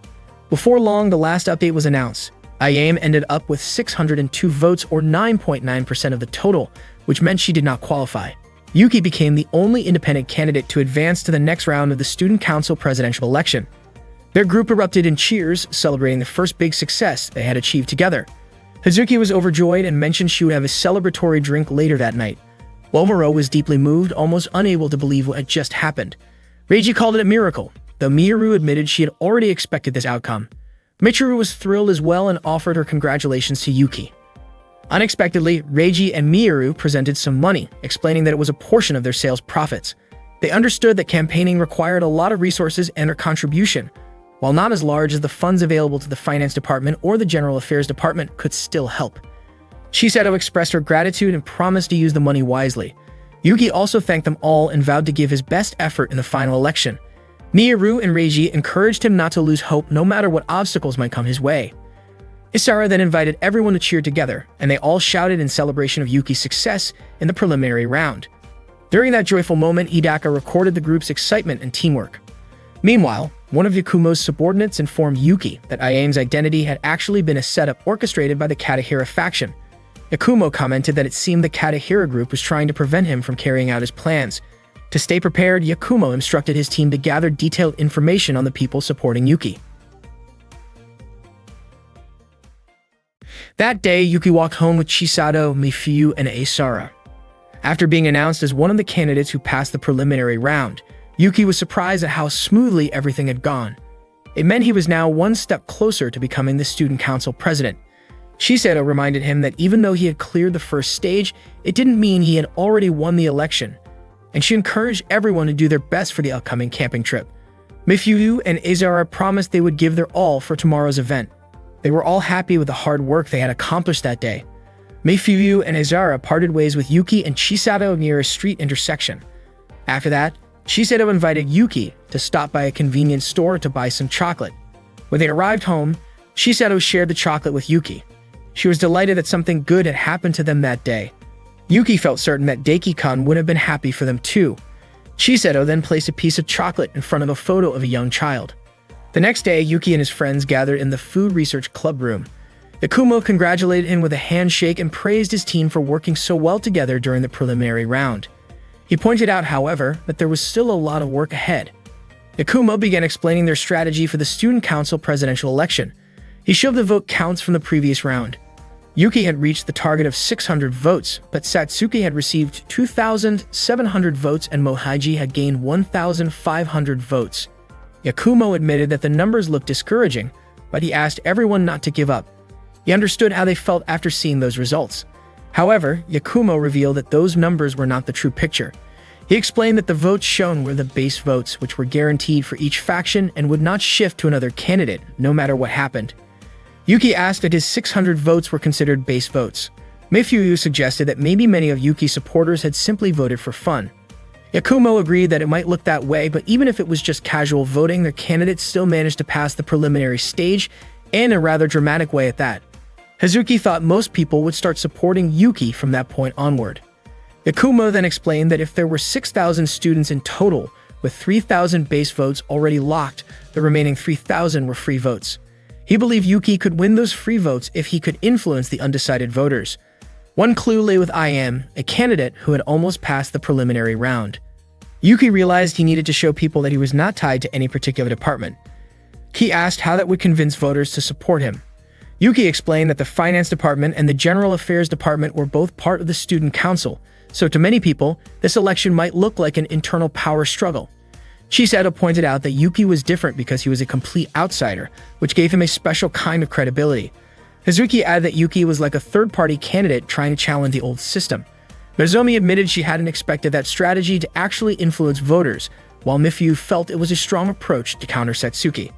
Before long, the last update was announced. IAM ended up with 602 votes, or 9.9% of the total, which meant she did not qualify. Yuki became the only independent candidate to advance to the next round of the Student Council presidential election. Their group erupted in cheers, celebrating the first big success they had achieved together. Hazuki was overjoyed and mentioned she would have a celebratory drink later that night. Momoro was deeply moved, almost unable to believe what had just happened. Reiji called it a miracle, though Miyaru admitted she had already expected this outcome. Michiru was thrilled as well and offered her congratulations to Yuki. Unexpectedly, Reiji and Miyaru presented some money, explaining that it was a portion of their sales profits. They understood that campaigning required a lot of resources, and their contribution, while not as large as the funds available to the finance department or the general affairs department, could still help. Shiseto expressed her gratitude and promised to use the money wisely. Yuki also thanked them all and vowed to give his best effort in the final election. Miyaru and Reiji encouraged him not to lose hope no matter what obstacles might come his way. Isara then invited everyone to cheer together, and they all shouted in celebration of Yuki's success in the preliminary round. During that joyful moment, Hidaka recorded the group's excitement and teamwork. Meanwhile, one of Yakumo's subordinates informed Yuki that IAM's identity had actually been a setup orchestrated by the Katahira faction. Yakumo commented that it seemed the Katahira group was trying to prevent him from carrying out his plans. To stay prepared, Yakumo instructed his team to gather detailed information on the people supporting Yuki. That day, Yuki walked home with Chisato, Mifuyu, and Asara. After being announced as one of the candidates who passed the preliminary round, Yuki was surprised at how smoothly everything had gone. It meant he was now one step closer to becoming the student council president. Chisato reminded him that even though he had cleared the first stage, it didn't mean he had already won the election, and she encouraged everyone to do their best for the upcoming camping trip. Mifuyu and Azara promised they would give their all for tomorrow's event. They were all happy with the hard work they had accomplished that day. Mifuyu and Azara parted ways with Yuki and Chisato near a street intersection. After that, Chisato invited Yuki to stop by a convenience store to buy some chocolate. When they arrived home, Chisato shared the chocolate with Yuki. She was delighted that something good had happened to them that day. Yuki felt certain that Daiki-kun would have been happy for them too. Chisato then placed a piece of chocolate in front of a photo of a young child. The next day, Yuki and his friends gathered in the Food Research Club room. Yakumo congratulated him with a handshake and praised his team for working so well together during the preliminary round. He pointed out, however, that there was still a lot of work ahead. Yakumo began explaining their strategy for the Student Council presidential election. He showed the vote counts from the previous round. Yuki had reached the target of 600 votes, but Satsuki had received 2,700 votes and Mohaiji had gained 1,500 votes. Yakumo admitted that the numbers looked discouraging, but he asked everyone not to give up. He understood how they felt after seeing those results. However, Yakumo revealed that those numbers were not the true picture. He explained that the votes shown were the base votes, which were guaranteed for each faction and would not shift to another candidate, no matter what happened. Yuki asked if his 600 votes were considered base votes. Mifuyu suggested that maybe many of Yuki's supporters had simply voted for fun. Yakumo agreed that it might look that way, but even if it was just casual voting, their candidate still managed to pass the preliminary stage, and in a rather dramatic way at that. Hazuki thought most people would start supporting Yuki from that point onward. Yakumo then explained that if there were 6,000 students in total, with 3,000 base votes already locked, the remaining 3,000 were free votes. He believed Yuki could win those free votes if he could influence the undecided voters. One clue lay with IM, a candidate who had almost passed the preliminary round. Yuki realized he needed to show people that he was not tied to any particular department. He asked how that would convince voters to support him. Yuki explained that the Finance Department and the General Affairs Department were both part of the Student Council, so to many people, this election might look like an internal power struggle. Chisato pointed out that Yuki was different because he was a complete outsider, which gave him a special kind of credibility. Hazuki added that Yuki was like a third-party candidate trying to challenge the old system. Nozomi admitted she hadn't expected that strategy to actually influence voters, while Mifuyu felt it was a strong approach to counter Satsuki.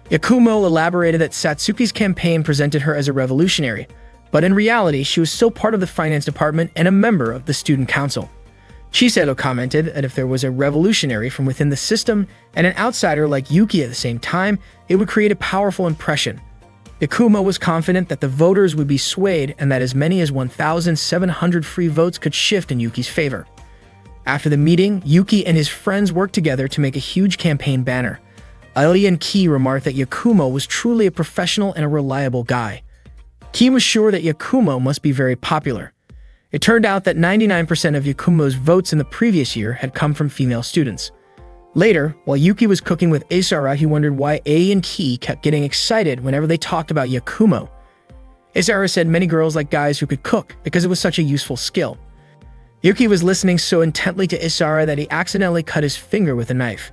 Yakumo elaborated that Satsuki's campaign presented her as a revolutionary, but in reality she was still part of the Finance Department and a member of the Student Council. Chisato commented that if there was a revolutionary from within the system and an outsider like Yuki at the same time, it would create a powerful impression. Yakumo was confident that the voters would be swayed and that as many as 1,700 free votes could shift in Yuki's favor. After the meeting, Yuki and his friends worked together to make a huge campaign banner. Ali and Ki remarked that Yakumo was truly a professional and a reliable guy. Ki was sure that Yakumo must be very popular. It turned out that 99% of Yakumo's votes in the previous year had come from female students. Later, while Yuki was cooking with Asara, he wondered why A and Ki kept getting excited whenever they talked about Yakumo. Asara said many girls like guys who could cook because it was such a useful skill. Yuki was listening so intently to Asara that he accidentally cut his finger with a knife.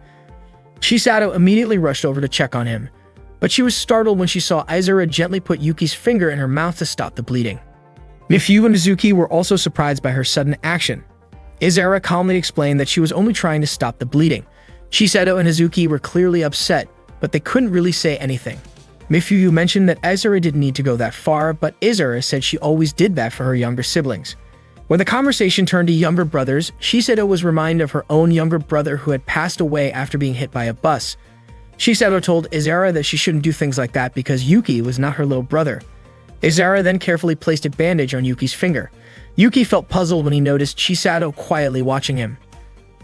Chisato immediately rushed over to check on him, but she was startled when she saw Izura gently put Yuki's finger in her mouth to stop the bleeding. Mifuyu and Hazuki were also surprised by her sudden action. Izura calmly explained that she was only trying to stop the bleeding. Chisato and Hazuki were clearly upset, but they couldn't really say anything. Mifuyu mentioned that Izura didn't need to go that far, but Izura said she always did that for her younger siblings. When the conversation turned to younger brothers, Chisato was reminded of her own younger brother who had passed away after being hit by a bus. Chisato told Izura that she shouldn't do things like that because Yuki was not her little brother. Izura then carefully placed a bandage on Yuki's finger. Yuki felt puzzled when he noticed Chisato quietly watching him.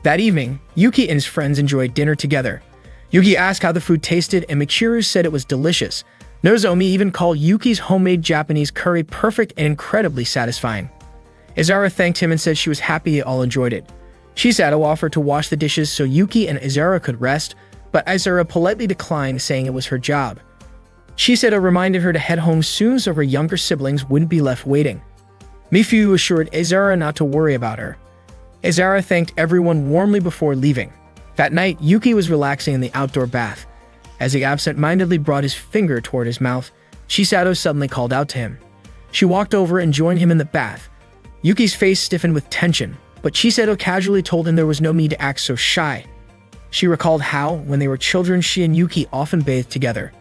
That evening, Yuki and his friends enjoyed dinner together. Yuki asked how the food tasted, and Michiru said it was delicious. Nozomi even called Yuki's homemade Japanese curry perfect and incredibly satisfying. Izura thanked him and said she was happy they all enjoyed it. Chisato offered to wash the dishes so Yuki and Izura could rest, but Izura politely declined, saying it was her job. Chisato reminded her to head home soon so her younger siblings wouldn't be left waiting. Mifune assured Izara not to worry about her. Izara thanked everyone warmly before leaving. That night, Yuki was relaxing in the outdoor bath. As he absent-mindedly brought his finger toward his mouth, Chisato suddenly called out to him. She walked over and joined him in the bath. Yuki's face stiffened with tension, but Chisato casually told him there was no need to act so shy. She recalled how, when they were children, she and Yuki often bathed together.